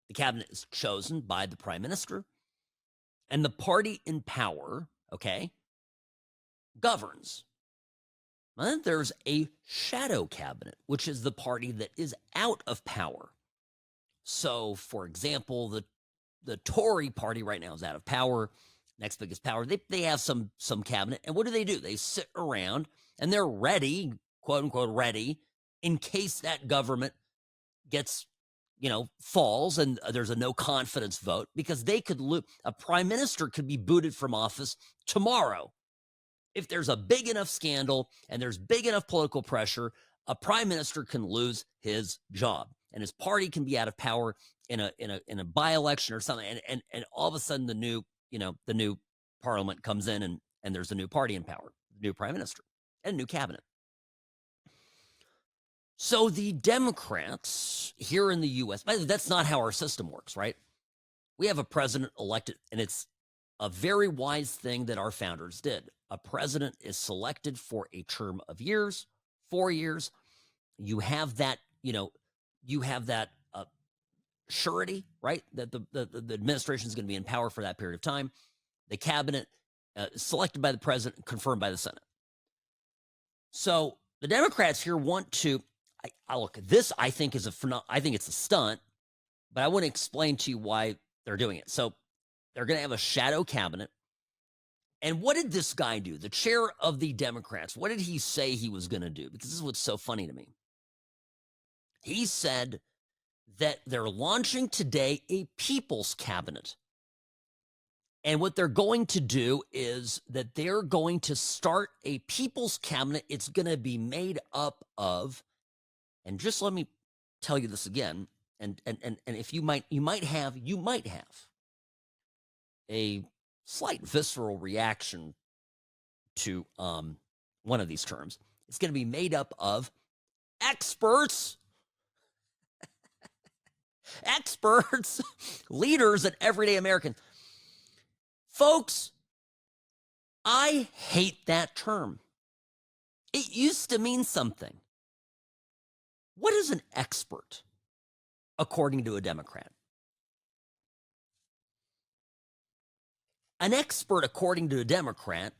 The cabinet is chosen by the prime minister, and the party in power, governs. And then there's a shadow cabinet, which is the party that is out of power. So, for example, the Tory party right now is out of power. next biggest power. They have some cabinet. And what do? They sit around and they're ready, quote unquote, ready, in case that government gets, falls and there's a no confidence vote, because they could lose. A prime minister could be booted from office tomorrow. If there's a big enough scandal and there's big enough political pressure, a prime minister can lose his job and his party can be out of power in a by-election or something. And all of a sudden the new parliament comes in and there's a new party in power, new prime minister and a new cabinet. So the Democrats here in the U.S., by the way, that's not how our system works, right? We have a president elected, and it's a very wise thing that our founders did. A president is selected for a term of years, 4 years. You have that, surety, right? That the administration is going to be in power for that period of time. The cabinet selected by the president, confirmed by the Senate. So the Democrats here want to. I look at this. I think it's a stunt, but I want to explain to you why they're doing it. So they're going to have a shadow cabinet. And what did this guy do? The chair of the Democrats, what did he say he was going to do? Because this is what's so funny to me. He said that they're launching today a people's cabinet. And what they're going to do is that they're going to start a people's cabinet. It's going to be made up of, and just let me tell you this again, and if you might have a slight visceral reaction to one of these terms. It's going to be made up of experts, leaders, and everyday Americans. Folks, I hate that term. It used to mean something. What is an expert, according to a Democrat? An expert, according to a Democrat,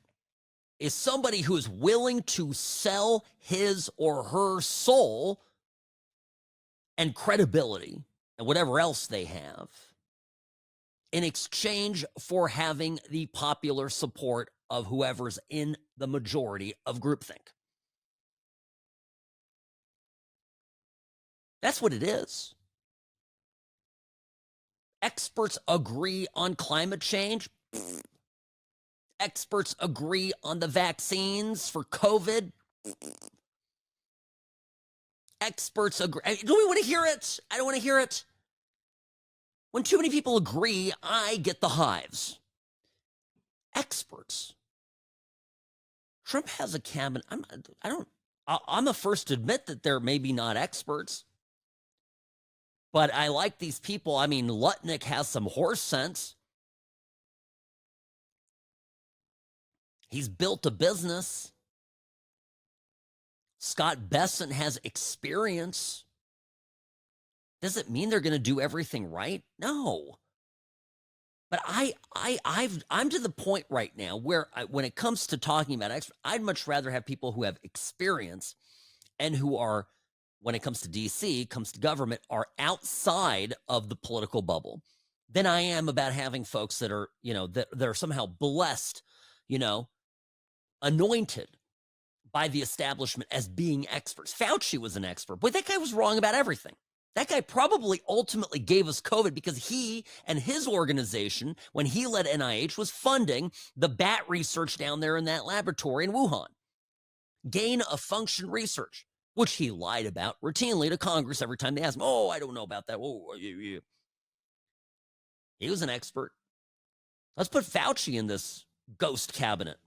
is somebody who is willing to sell his or her soul and credibility and whatever else they have in exchange for having the popular support of whoever's in the majority of groupthink. That's what it is. Experts agree on climate change. Experts agree on the vaccines for COVID. Experts agree. Do we want to hear it? I don't want to hear it. When too many people agree, I get the hives. Experts. Trump has a cabinet. I'm the first to admit that they're maybe not experts. But I like these people. I mean, Lutnick has some horse sense. He's built a business. Scott Bessent has experience. Does it mean they're going to do everything right? No. But I'm to the point right now where when it comes to talking about experts, I'd much rather have people who have experience and who are, when it comes to DC, comes to government, are outside of the political bubble than I am about having folks that are, that are somehow blessed, anointed by the establishment as being experts. Fauci was an expert, but that guy was wrong about everything. That guy probably ultimately gave us COVID because he and his organization, when he led NIH, was funding the bat research down there in that laboratory in Wuhan. Gain of function research, which he lied about routinely to Congress every time they asked him, oh, I don't know about that. Oh, yeah. He was an expert. Let's put Fauci in this ghost cabinet.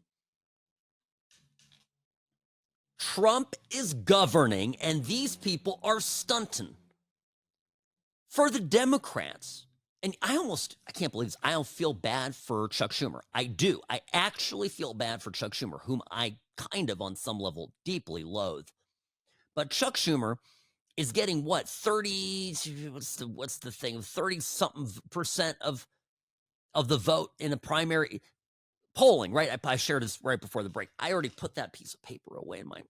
Trump is governing, and these people are stunting. For the Democrats, and I can't believe this, I don't feel bad for Chuck Schumer. I do. I actually feel bad for Chuck Schumer, whom I kind of, on some level, deeply loathe. But Chuck Schumer is getting what, 30-something% of the vote in a primary polling, right? I shared this right before the break. I already put that piece of paper away in my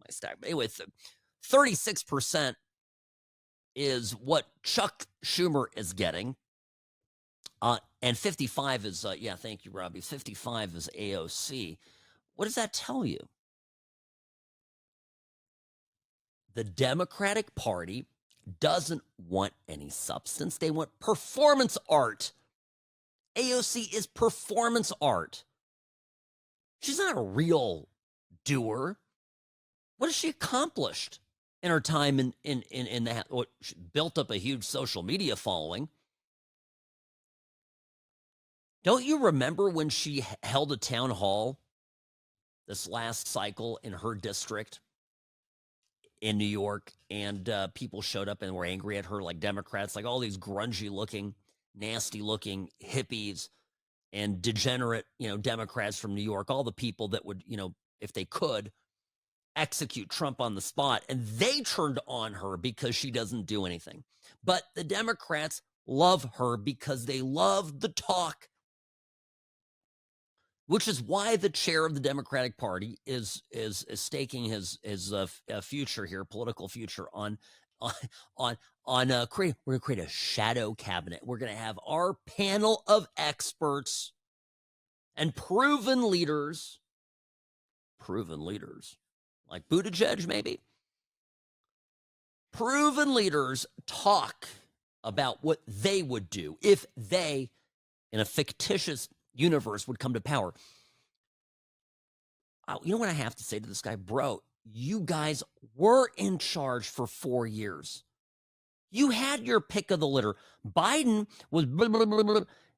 stack. But anyway, 36% is what Chuck Schumer is getting. And 55 is, yeah, thank you, Robbie. 55 is AOC. What does that tell you? The Democratic Party doesn't want any substance. They want performance art. AOC is performance art. She's not a real doer. What has she accomplished in her time in that? Well, she built up a huge social media following. Don't you remember when she held a town hall this last cycle in her district in New York, and people showed up and were angry at her, like Democrats, like all these grungy looking, nasty looking hippies and degenerate, Democrats from New York, all the people that would, if they could, execute Trump on the spot. And they turned on her because she doesn't do anything. But the Democrats love her because they love the talk, which is why the chair of the Democratic Party is staking his future here, political future on we're going to create a shadow cabinet. We're going to have our panel of experts and proven leaders like Buttigieg, maybe. Proven leaders talk about what they would do if they, in a fictitious universe, would come to power. You know what I have to say to this guy? Bro, you guys were in charge for 4 years. You had your pick of the litter. Biden was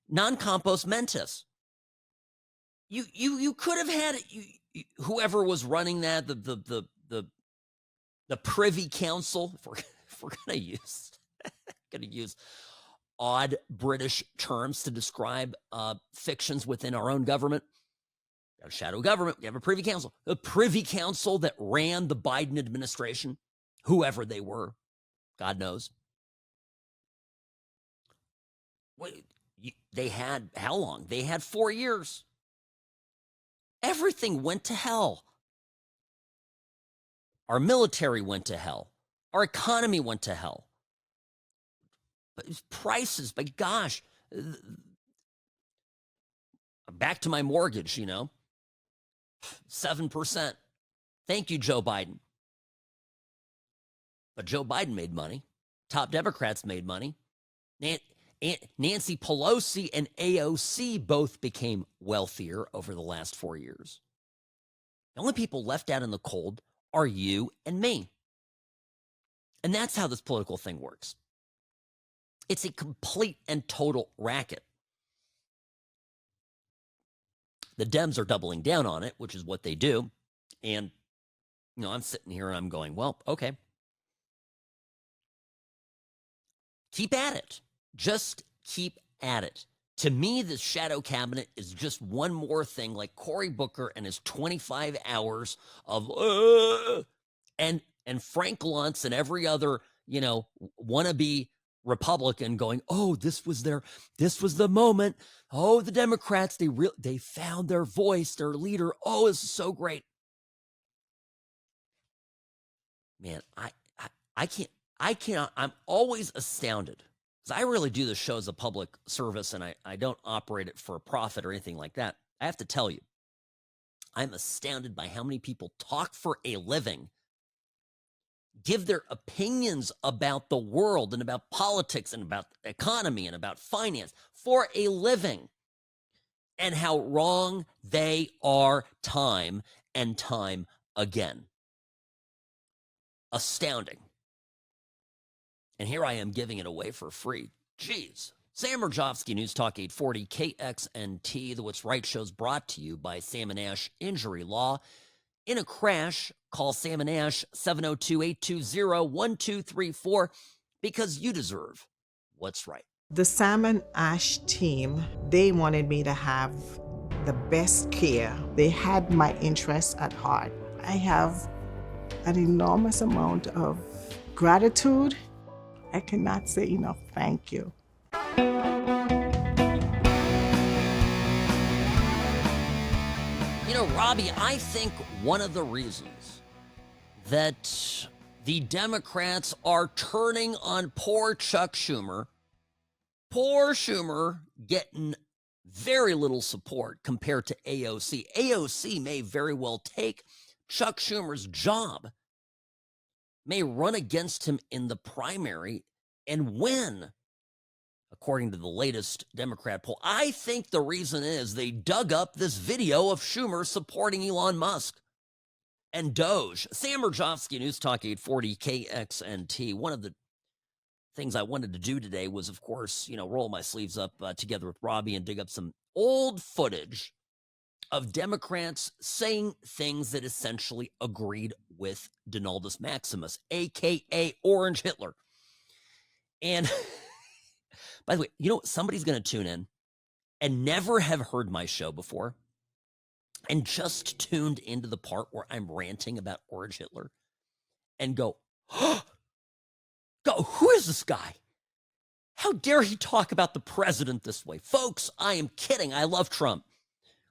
non-compos mentis. You could have had whoever was running that, the Privy Council, if we're gonna use odd British terms to describe fictions within our own government. We have a shadow government. We have a Privy Council. The Privy Council that ran the Biden administration, whoever they were, God knows. They had how long? They had 4 years. Everything went to hell. Our military went to hell. Our economy went to hell. But prices, but gosh, back to my mortgage, 7%. Thank you, Joe Biden. But Joe Biden made money. Top Democrats made money. Nancy Pelosi and AOC both became wealthier over the last 4 years. The only people left out in the cold are you and me. And that's how this political thing works. It's a complete and total racket. The Dems are doubling down on it, which is what they do. And, I'm sitting here and I'm going, well, okay. Keep at it. Just keep at it. To me, this shadow cabinet is just one more thing like Cory Booker and his 25 hours of, and Frank Luntz and every other, wannabe Republican going, oh, this was the moment. Oh, the Democrats, they found their voice, their leader. Oh, this is so great. Man, I can't, I'm always astounded. I really do this show as a public service, and I don't operate it for a profit or anything like that. I have to tell you, I'm astounded by how many people talk for a living, give their opinions about the world and about politics and about economy and about finance for a living, and how wrong they are time and time again. Astounding. And here I am giving it away for free. Jeez. Sam Mirejovsky, News Talk 840, KXNT. The What's Right show is brought to you by Sam & Ash Injury Law. In a crash, call Sam & Ash 702-820-1234 because you deserve what's right. The Sam & Ash team, they wanted me to have the best care. They had my interests at heart. I have an enormous amount of gratitude. I cannot say enough thank you. Robbie, I think one of the reasons that the Democrats are turning on poor Chuck Schumer Poor Schumer getting very little support compared to AOC. AOC may very well take Chuck Schumer's job, may run against him in the primary and win, according to the latest Democrat poll. I think the reason is they dug up this video of Schumer supporting Elon Musk and Doge. Sam Mirejovsky, News Talk 840 KXNT. One of the things I wanted to do today was, of course, roll my sleeves up together with Robbie and dig up some old footage of Democrats saying things that essentially agreed with Donaldus Maximus, a.k.a. Orange Hitler. And by the way, somebody's going to tune in and never have heard my show before and just tuned into the part where I'm ranting about Orange Hitler and go, who is this guy? How dare he talk about the president this way? Folks, I am kidding. I love Trump.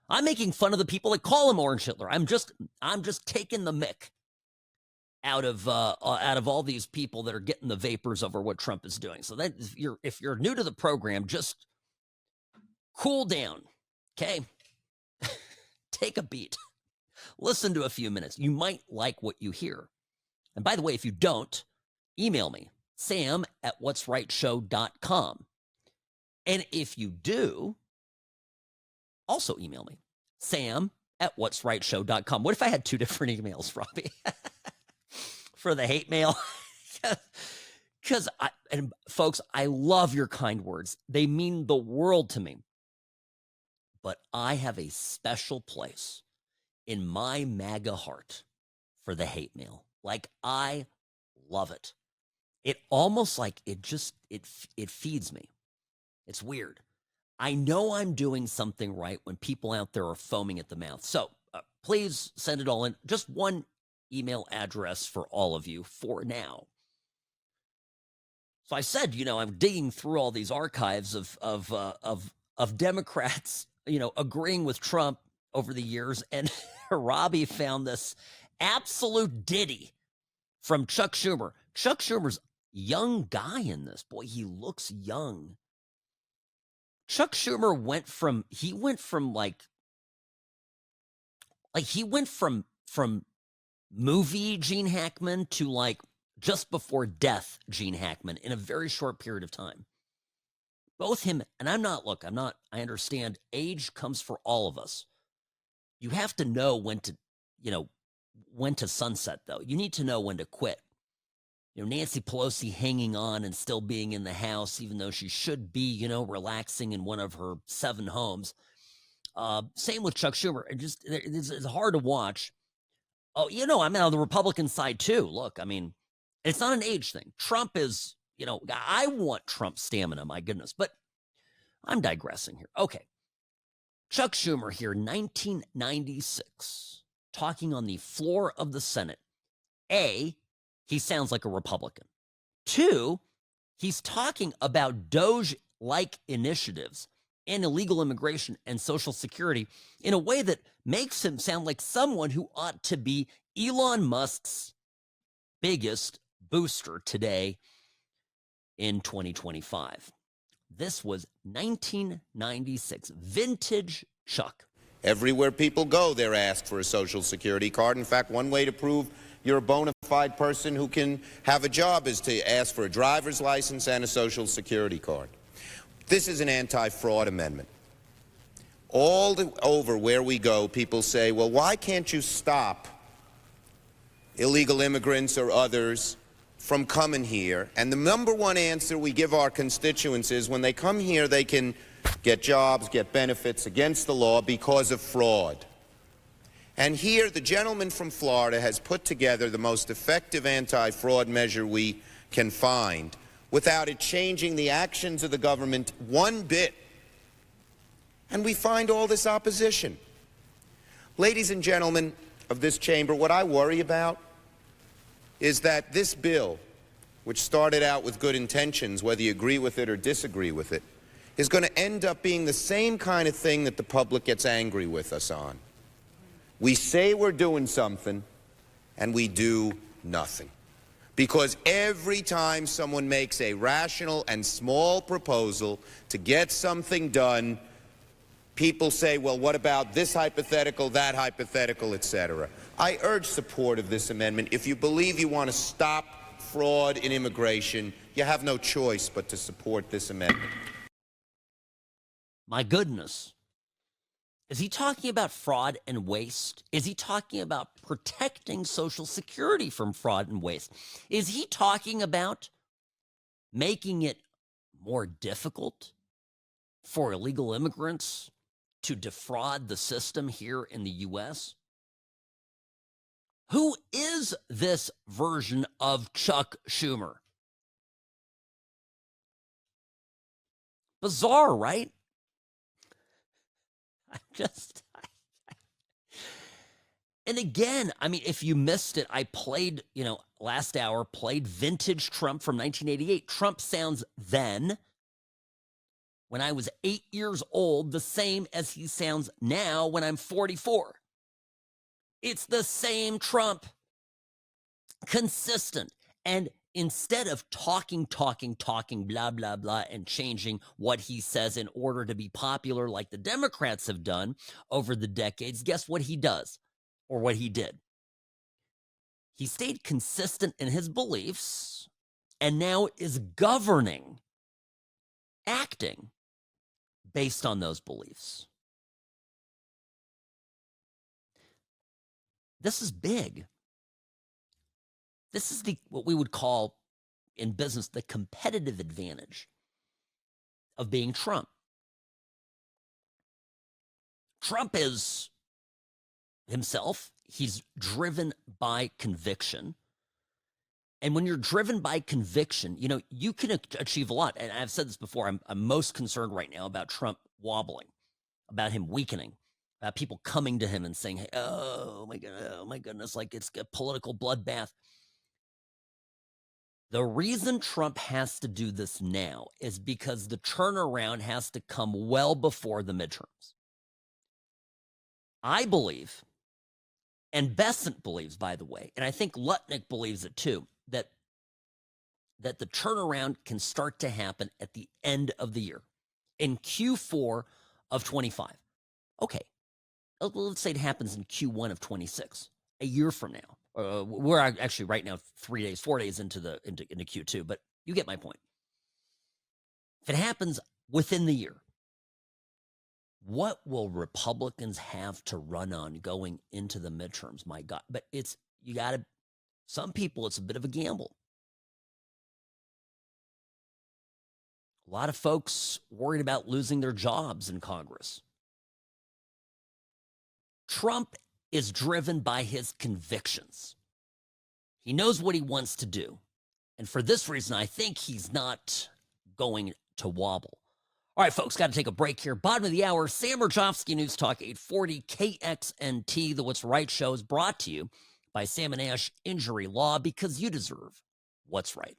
I'm making fun of the people that call him Orange Hitler. I'm just taking the mick out of all these people that are getting the vapors over what Trump is doing. So that if you're new to the program, just cool down, okay? Take a beat. Listen to a few minutes. You might like what you hear. And by the way, if you don't, email me, sam@whatsrightshow.com. And if you do, also email me, sam@whatsrightshow.com. What if I had two different emails, Robbie? For the hate mail? Because, and folks, I love your kind words. They mean the world to me. But I have a special place in my MAGA heart for the hate mail. Like, I love it. It almost like it feeds me. It's weird. I know I'm doing something right when people out there are foaming at the mouth. So please send it all in. Just one email address for all of you for now. So I said, I'm digging through all these archives of Democrats, agreeing with Trump over the years, and Robbie found this absolute ditty from Chuck Schumer. Chuck Schumer's young guy in this. Boy, he looks young. Chuck Schumer went from movie Gene Hackman to just before death Gene Hackman in a very short period of time. Both him and I understand age comes for all of us. You have to know when to sunset, though. You need to know when to quit. Nancy Pelosi hanging on and still being in the House, even though she should be, relaxing in one of her 7 homes. Same with Chuck Schumer. It's hard to watch. Oh, I'm on the Republican side, too. Look, it's not an age thing. Trump is, I want Trump stamina, my goodness. But I'm digressing here. Okay. Chuck Schumer here, 1996, talking on the floor of the Senate. A, he sounds like a Republican. 2, he's talking about Doge-like initiatives and illegal immigration and Social Security in a way that makes him sound like someone who ought to be Elon Musk's biggest booster today in 2025. This was 1996, vintage Chuck. Everywhere people go, they're asked for a Social Security card. In fact, one way to prove you're a bona fide person who can have a job is to ask for a driver's license and a Social Security card. This is an anti-fraud amendment. All over where we go, people say, well, why can't you stop illegal immigrants or others from coming here? And the number one answer we give our constituents is when they come here, they can get jobs, get benefits against the law because of fraud. And here, the gentleman from Florida has put together the most effective anti-fraud measure we can find without it changing the actions of the government one bit. And we find all this opposition. Ladies and gentlemen of this chamber, what I worry about is that this bill, which started out with good intentions, whether you agree with it or disagree with it, is going to end up being the same kind of thing that the public gets angry with us on. We say we're doing something, and we do nothing. Because every time someone makes a rational and small proposal to get something done, people say, well, what about this hypothetical, that hypothetical, etc. I urge support of this amendment. If you believe you want to stop fraud in immigration, you have no choice but to support this amendment. My goodness. Is he talking about fraud and waste? Is he talking about protecting Social Security from fraud and waste? Is he talking about making it more difficult for illegal immigrants to defraud the system here in the U.S.? Who is this version of Chuck Schumer? Bizarre, right? And again, I mean, if you missed it, I played, last hour, played vintage Trump from 1988. Trump sounds then, when I was 8 years old, the same as he sounds now when I'm 44. It's the same Trump. Consistent. And instead of talking, blah, blah, blah, and changing what he says in order to be popular like the Democrats have done over the decades, guess what he does, or what he did? He stayed consistent in his beliefs and now is governing, acting based on those beliefs. This is big. This is what we would call in business the competitive advantage of being Trump. Trump is himself. He's driven by conviction. And when you're driven by conviction, you can achieve a lot. And I've said this before. I'm most concerned right now about Trump wobbling, about him weakening, about people coming to him and saying, hey, oh my goodness, like it's a political bloodbath. The reason Trump has to do this now is because the turnaround has to come well before the midterms. I believe, and Bessent believes, by the way, and I think Lutnick believes it too, that the turnaround can start to happen at the end of the year, in Q4 of 25. Okay, let's say it happens in Q1 of 26, a year from now. We're actually right now 4 days into Q2, but you get my point. If it happens within the year, what will Republicans have to run on going into the midterms? My God. But some people, it's a bit of a gamble. A lot of folks worried about losing their jobs in Congress. Trump is driven by his convictions. He knows what he wants to do. And for this reason, I think he's not going to wobble. All right, folks, got to take a break here. Bottom of the hour, Sam Mirejovsky, News Talk 840 KXNT. The What's Right show is brought to you by Sam & Ash Injury Law, because you deserve what's right.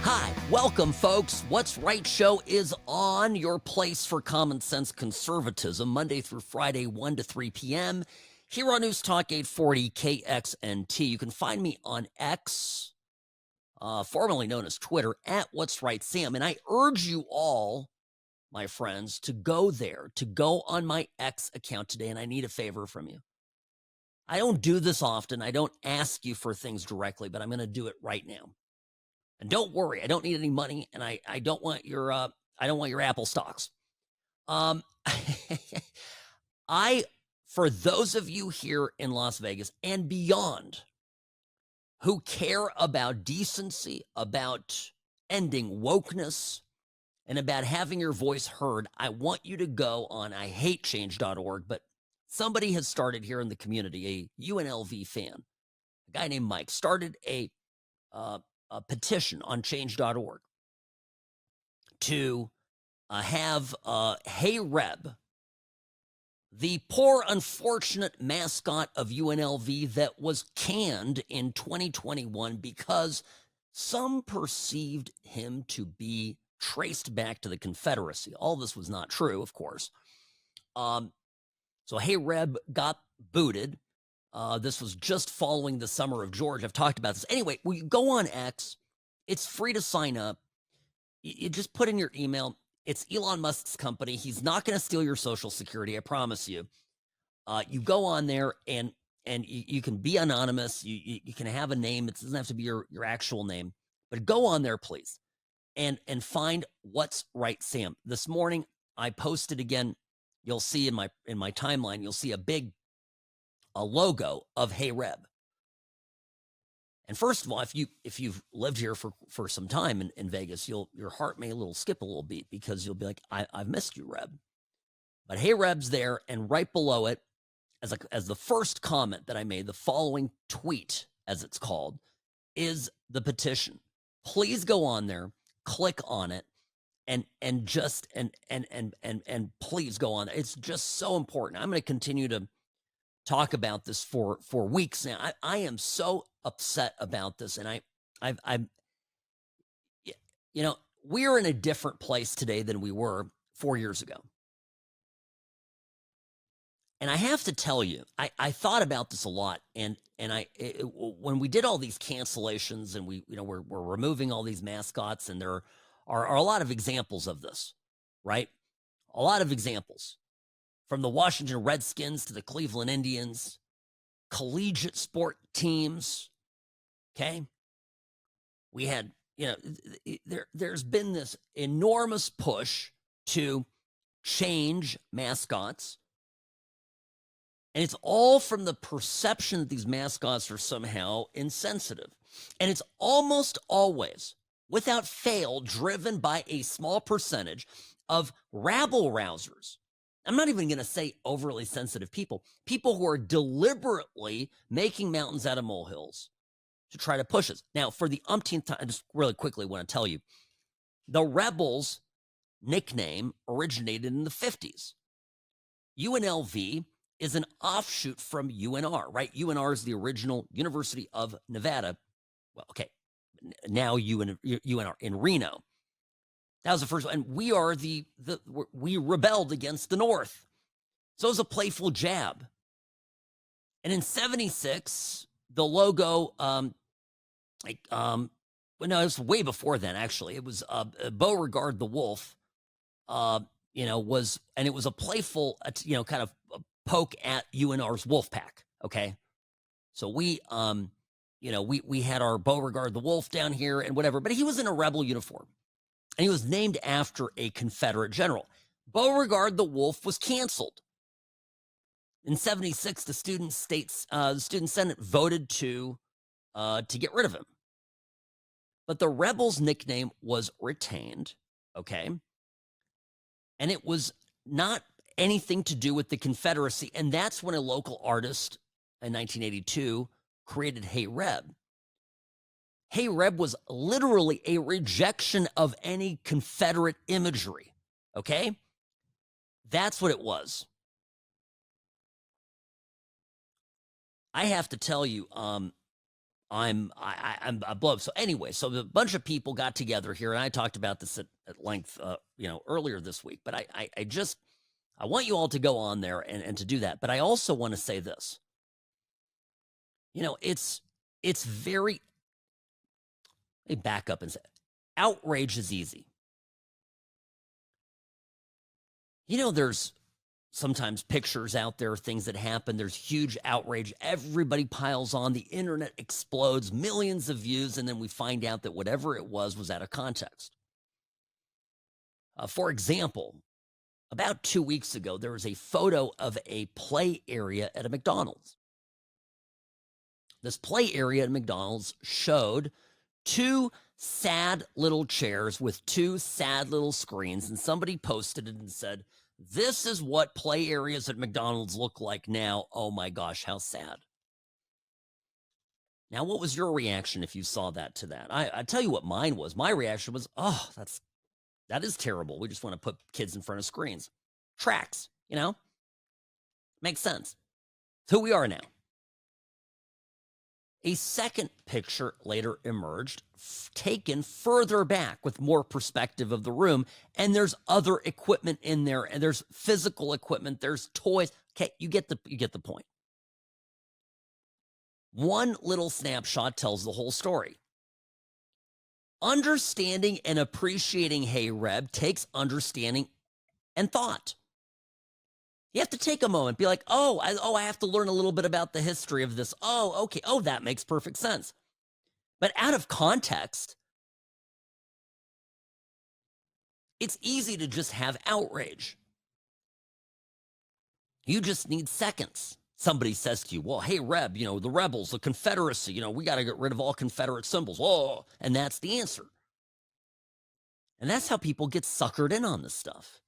Hi, welcome, folks. What's Right show is on, your place for common sense conservatism, Monday through Friday, 1 to 3 p.m., here on News Talk 840 KXNT. You can find me on X, formerly known as Twitter, at What's Right Sam. And I urge you all, my friends, to go there, to go on my X account today, and I need a favor from you. I don't do this often. I don't ask you for things directly, but I'm going to do it right now. And don't worry, I don't need any money, and I don't want your Apple stocks. For those of you here in Las Vegas and beyond who care about decency, about ending wokeness, and about having your voice heard, I want you to go on IHateChange.org, but somebody has started here in the community, a UNLV fan, a guy named Mike, started a petition on change.org to have Hey Reb, the poor, unfortunate mascot of UNLV that was canned in 2021 because some perceived him to be traced back to the Confederacy. All this was not true, of course. So Hey Reb got booted. This was just following the summer of George. I've talked about this. Anyway, when you go on X, it's free to sign up. You just put in your email. It's Elon Musk's company. He's not going to steal your Social Security, I promise you. You go on there and you can be anonymous. You can have a name. It doesn't have to be your actual name. But go on there, please, and find what's right, Sam. This morning, I posted again. You'll see in my timeline, you'll see a logo of Hey Reb. And first of all, if you've lived here for some time in Vegas, your heart may skip a little beat because you'll be like, I've missed you, Reb. But Hey Reb's there, and right below it, as the first comment that I made, the following tweet, as it's called, is the petition. Please go on there, click on it, and please go on there. It's just so important. I'm going to continue to talk about this for weeks now. I am so upset about this, and I'm we're in a different place today than we were 4 years ago. And I have to tell you, I thought about this a lot, and when we did all these cancellations, and we're removing all these mascots, and there are a lot of examples of this, right? A lot of examples, from the Washington Redskins to the Cleveland Indians, collegiate sport teams. Okay, we had there's been this enormous push to change mascots. And it's all from the perception that these mascots are somehow insensitive. And it's almost always, without fail, driven by a small percentage of rabble-rousers. I'm not even going to say overly sensitive people who are deliberately making mountains out of molehills to try to push us. Now, for the umpteenth time, I just really quickly want to tell you, the Rebels nickname originated in the 50s. UNLV is an offshoot from UNR, right? UNR is the original University of Nevada. Well, okay, now UNR in Reno. That was the first one. And we are we rebelled against the North. So it was a playful jab. And in 76, the logo, it was way before then, actually. It was Beauregard the Wolf, and it was a playful, kind of poke at UNR's wolf pack. Okay. So we had our Beauregard the Wolf down here and whatever, but he was in a rebel uniform, and he was named after a Confederate general. Beauregard the Wolf was canceled. In 76, the student senate voted to get rid of him. But the Rebels nickname was retained. Okay. And it was not anything to do with the Confederacy. And that's when a local artist in 1982 created Hey Reb. Hey Reb was literally a rejection of any Confederate imagery. Okay? That's what it was. I have to tell you, I'm blown up. So anyway, so a bunch of people got together here, and I talked about this at length, earlier this week. But I want you all to go on there and to do that. But I also want to say this. It's very, let me back up and say, outrage is easy. There's sometimes pictures out there, things that happen. There's huge outrage. Everybody piles on. The internet explodes, millions of views, and then we find out that whatever it was out of context. For example, about 2 weeks ago, there was a photo of a play area at a McDonald's. This play area at McDonald's showed two sad little chairs with two sad little screens, and somebody posted it and said, "This is what play areas at McDonald's look like now. Oh my gosh, how sad." Now, what was your reaction if you saw that to that? I tell you what mine was. My reaction was, oh, that is terrible. We just want to put kids in front of screens. Tracks, Makes sense. It's who we are now. A second picture later emerged, taken further back with more perspective of the room, and there's other equipment in there, and there's physical equipment, there's toys. Okay, you get the point. One little snapshot tells the whole story. Understanding and appreciating Hey Reb takes understanding and thought. You have to take a moment, be like, I have to learn a little bit about the history of this. Oh, okay. Oh, that makes perfect sense. But out of context, it's easy to just have outrage. You just need seconds. Somebody says to you, well, hey, Reb, the rebels, the Confederacy, we got to get rid of all Confederate symbols. Oh, and that's the answer. And that's how people get suckered in on this stuff.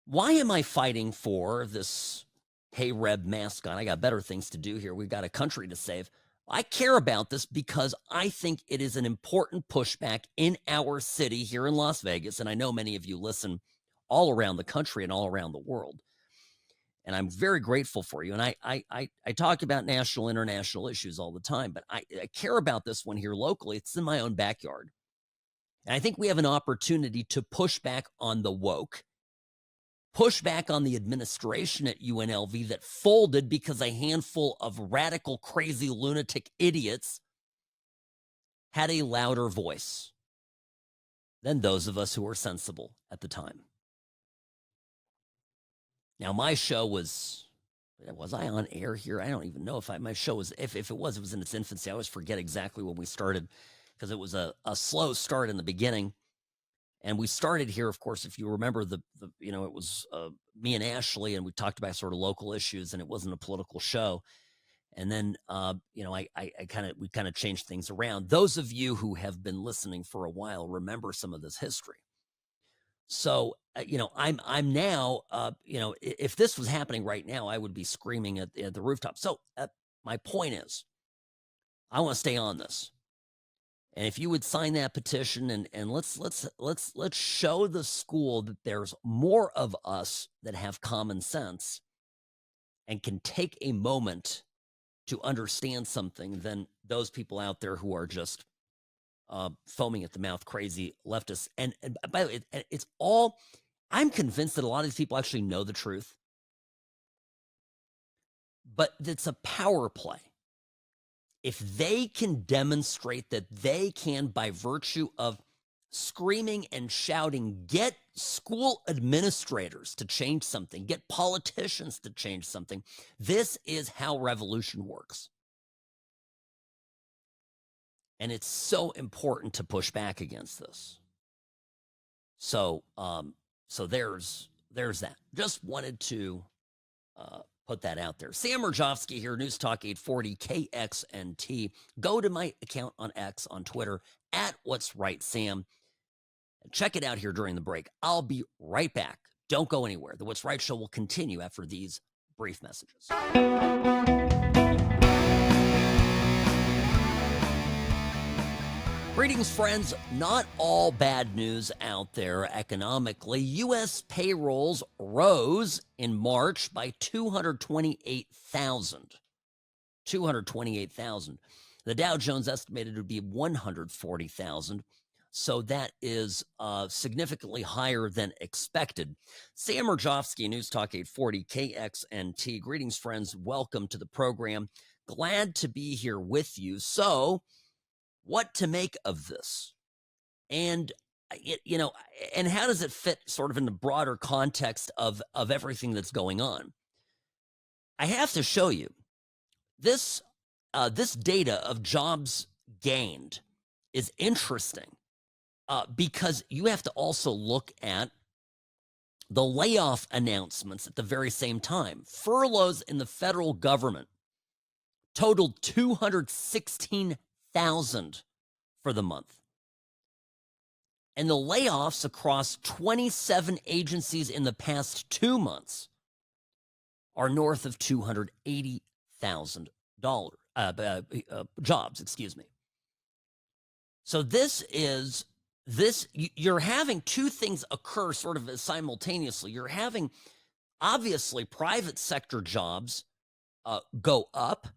Why am I fighting for this Hey Reb mascot? I got better things to do here. We've got a country to save. I care about this because I think it is an important pushback in our city here in Las Vegas. And I know many of you listen all around the country and all around the world. And I'm very grateful for you. And I talk about national, international issues all the time, but I care about this one here locally. It's in my own backyard. And I think we have an opportunity to push back on the woke, push back on the administration at UNLV that folded because a handful of radical, crazy, lunatic idiots had a louder voice than those of us who were sensible at the time. Now, my show was I on air here? I don't even know if my show was, if it was in its infancy. I always forget exactly when we started because it was a slow start in the beginning. And we started here, of course, if you remember, it was me and Ashley, and we talked about sort of local issues, and it wasn't a political show. And then, we kind of changed things around. Those of you who have been listening for a while remember some of this history. So, I'm now, if this was happening right now, I would be screaming at the rooftop. So my point is, I want to stay on this. And if you would sign that petition and let's show the school that there's more of us that have common sense and can take a moment to understand something than those people out there who are just foaming at the mouth, crazy leftists. And by the way, it's all, I'm convinced that a lot of these people actually know the truth, but it's a power play. If they can demonstrate that they can, by virtue of screaming and shouting, get school administrators to change something, get politicians to change something, this is how revolution works. And it's so important to push back against this. So there's that. Just wanted to put that out there. Sam Mirejovsky here, News Talk 840 KXNT. Go to my account on X, on Twitter, at What's Right Sam. Check it out here during the break. I'll be right back. Don't go anywhere. The What's Right Show will continue after these brief messages. Greetings, friends. Not all bad news out there economically. U.S. payrolls rose in March by 228,000. 228,000. The Dow Jones estimated it would be 140,000. So that is significantly higher than expected. Sam Mirejovsky, News Talk 840 KXNT. Greetings, friends. Welcome to the program. Glad to be here with you. So, what to make of this? And, and how does it fit sort of in the broader context of everything that's going on? I have to show you this data of jobs gained is interesting because you have to also look at the layoff announcements at the very same time. Furloughs in the federal government totaled 216,000 for the month. And the layoffs across 27 agencies in the past 2 months are north of 280,000 jobs, excuse me. So you're having two things occur sort of simultaneously. You're having, obviously, private sector jobs go up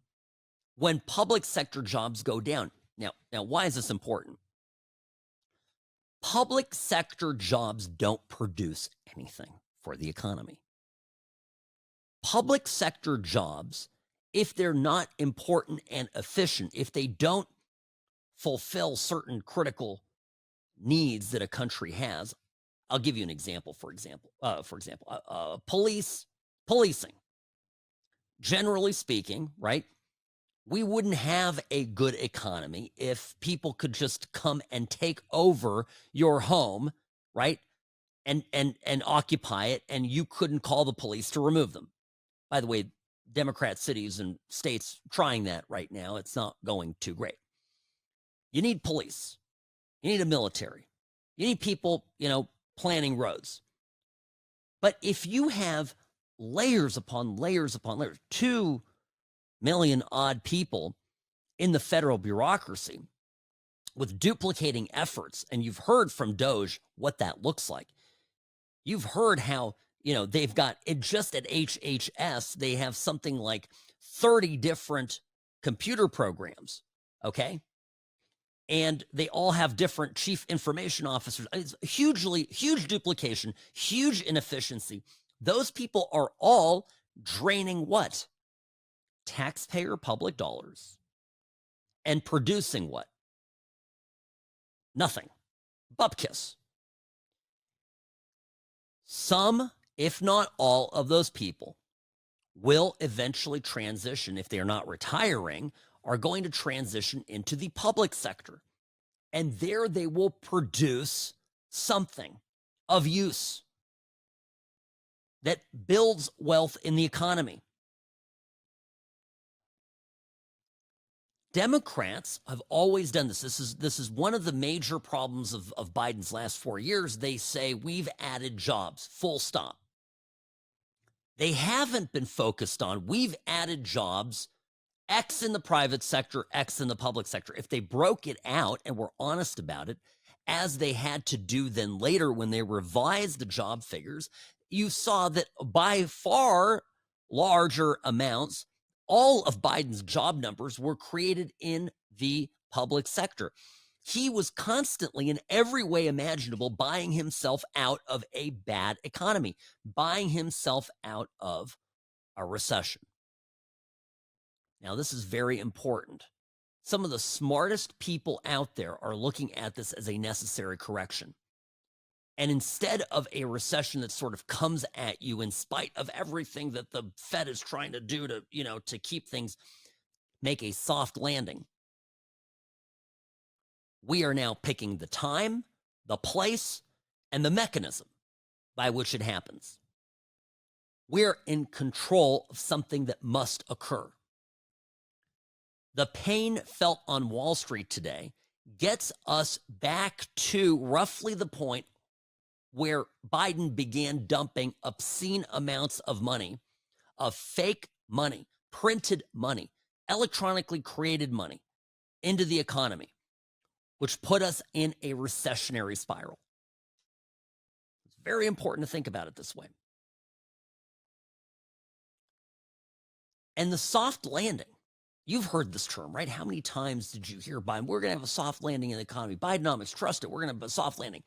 when public sector jobs go down. Now, why is this important? Public sector jobs don't produce anything for the economy. Public sector jobs if they're not important and efficient, if they don't fulfill certain critical needs that a country has. I'll give you an example. Policing. Generally speaking, right? We wouldn't have a good economy if people could just come and take over your home, right? And occupy it, and you couldn't call the police to remove them. By the way, Democrat cities and states trying that right now. It's not going too great. You need police. You need a military. You need people, planning roads. But if you have layers upon layers upon layers, 2 million odd people in the federal bureaucracy with duplicating efforts, and you've heard from Doge what that looks like. You've heard how, they've got it just at HHS, they have something like 30 different computer programs, okay? And they all have different chief information officers. It's huge duplication, huge inefficiency. Those people are all draining what? Taxpayer public dollars. And producing what? Nothing. Bupkis. Some, if not all, of those people will eventually transition, if they're not retiring, are going to transition into the public sector. And there they will produce something of use that builds wealth in the economy. Democrats have always done this. This is one of the major problems of Biden's last 4 years. They say we've added jobs, full stop. They haven't been focused on we've added jobs, X in the private sector, X in the public sector. If they broke it out and were honest about it, as they had to do then later when they revised the job figures, you saw that by far larger amounts, all of Biden's job numbers were created in the public sector. He was constantly, in every way imaginable, buying himself out of a bad economy, buying himself out of a recession. Now, this is very important. Some of the smartest people out there are looking at this as a necessary correction. And instead of a recession that sort of comes at you in spite of everything that the Fed is trying to do to keep things, make a soft landing, we are now picking the time, the place, and the mechanism by which it happens. We're in control of something that must occur. The pain felt on Wall Street today gets us back to roughly the point where Biden began dumping obscene amounts of money, of fake money, printed money, electronically created money into the economy, which put us in a recessionary spiral. It's very important to think about it this way. And the soft landing, you've heard this term, right? How many times did you hear Biden? We're going to have a soft landing in the economy. Bidenomics, trust it. We're going to have a soft landing.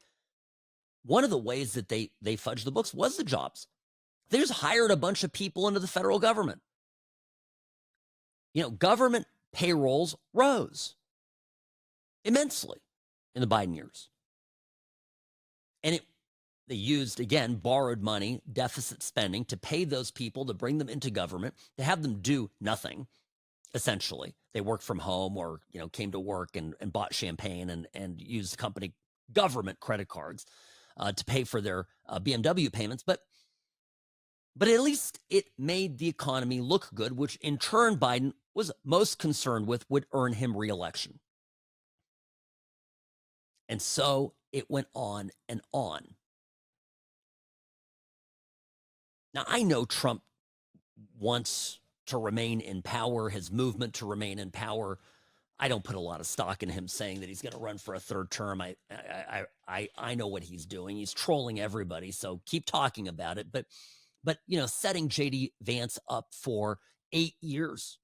One of the ways that they fudged the books was the jobs. They just hired a bunch of people into the federal government. Government payrolls rose immensely in the Biden years. And they used, again, borrowed money, deficit spending to pay those people, to bring them into government, to have them do nothing, essentially. They worked from home or, came to work and bought champagne and used company government credit cards to pay for their BMW payments. But at least it made the economy look good, which in turn Biden was most concerned with would earn him re-election. And so it went on and on. Now, I know Trump wants to remain in power, his movement to remain in power. I don't put a lot of stock in him saying that he's going to run for a third term. I know what he's doing. He's trolling everybody, so keep talking about it. But setting J.D. Vance up for 8 years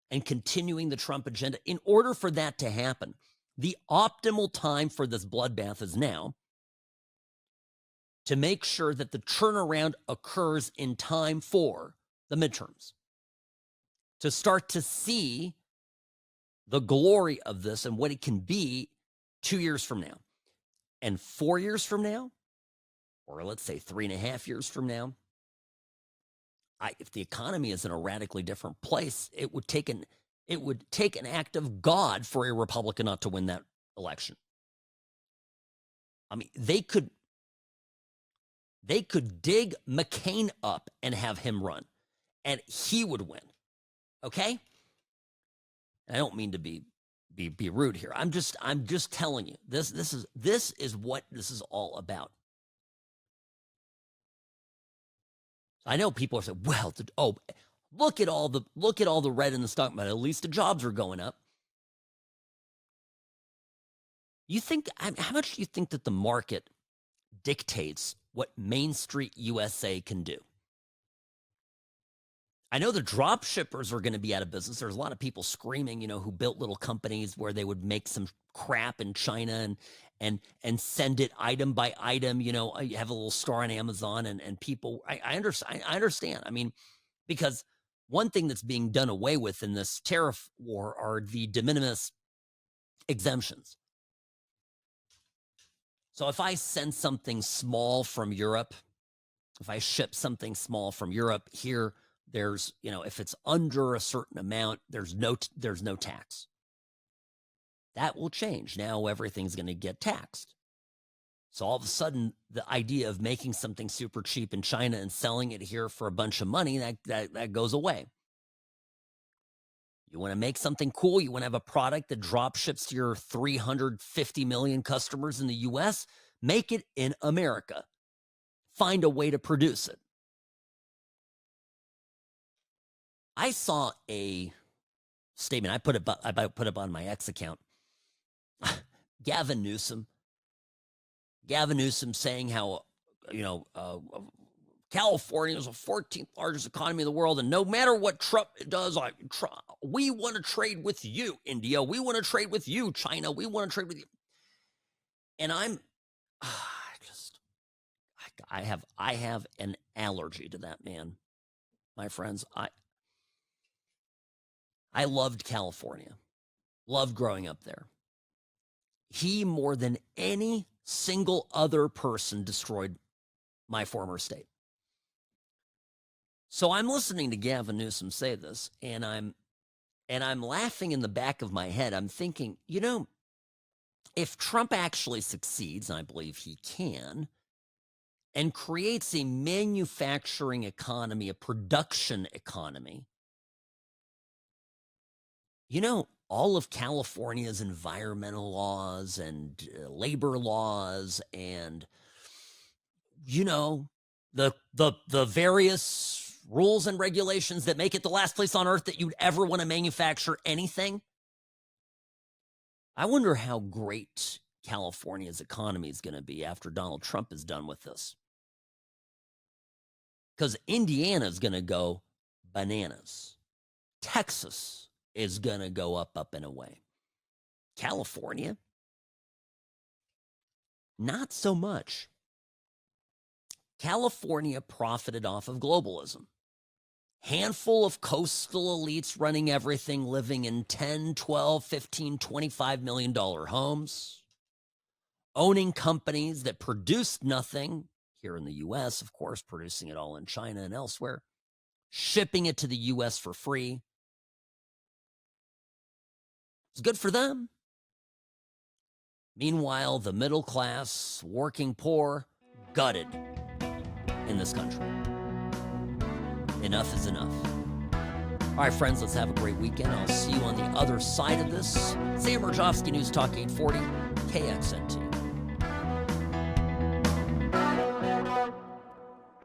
and continuing the Trump agenda, in order for that to happen, the optimal time for this bloodbath is now, to make sure that the turnaround occurs in time for the midterms. to start to see the glory of this and what it can be 2 years from now and 4 years from now, or let's say 3.5 years from now. If the economy is in a radically different place, it would take an act of God for a Republican not to win that election. I mean, they could dig McCain up and have him run, and he would win. Okay? And I don't mean to be rude here. I'm just telling you. This is what this is all about. I know people are saying, well, look at all the red in the stock market. At least the jobs are going up. You think, how much do you think that the market dictates what Main Street USA can do? I know the drop shippers are going to be out of business. There's a lot of people screaming, who built little companies where they would make some crap in China and send it item by item. You have a little store on Amazon and people, I understand. I mean, because one thing that's being done away with in this tariff war are the de minimis exemptions. So if I send something small from Europe, if I ship something small from Europe here, there's, if it's under a certain amount, there's no tax. That will change. Now everything's going to get taxed. So all of a sudden, the idea of making something super cheap in China and selling it here for a bunch of money, that goes away. You want to make something cool? You want to have a product that drop ships to your 350 million customers in the U.S.? Make it in America. Find a way to produce it. I saw a statement. I put it on my X account. Gavin Newsom saying how, California is the 14th largest economy in the world, and no matter what Trump does, we want to trade with you, India. We want to trade with you, China. We want to trade with you. And I have an allergy to that man, my friends. I loved California, loved growing up there. He, more than any single other person, destroyed my former state. So I'm listening to Gavin Newsom say this, and I'm laughing in the back of my head. I'm thinking, if Trump actually succeeds, and I believe he can, and creates a manufacturing economy, a production economy, all of California's environmental laws and labor laws and, the various rules and regulations that make it the last place on earth that you'd ever want to manufacture anything. I wonder how great California's economy is going to be after Donald Trump is done with this. Because Indiana is going to go bananas. Texas is going to go up and away. California, not so much. California profited off of globalism. Handful of coastal elites running everything, living in 10, 12, 15, $25 million homes, owning companies that produced nothing here in the U.S., of course, producing it all in China and elsewhere, shipping it to the U.S. for free. It's good for them. Meanwhile, the middle class, working poor, gutted in this country. Enough is enough. All right, friends, let's have a great weekend. I'll see you on the other side of this. Sam Mirejovsky, News Talk 840, KXNT.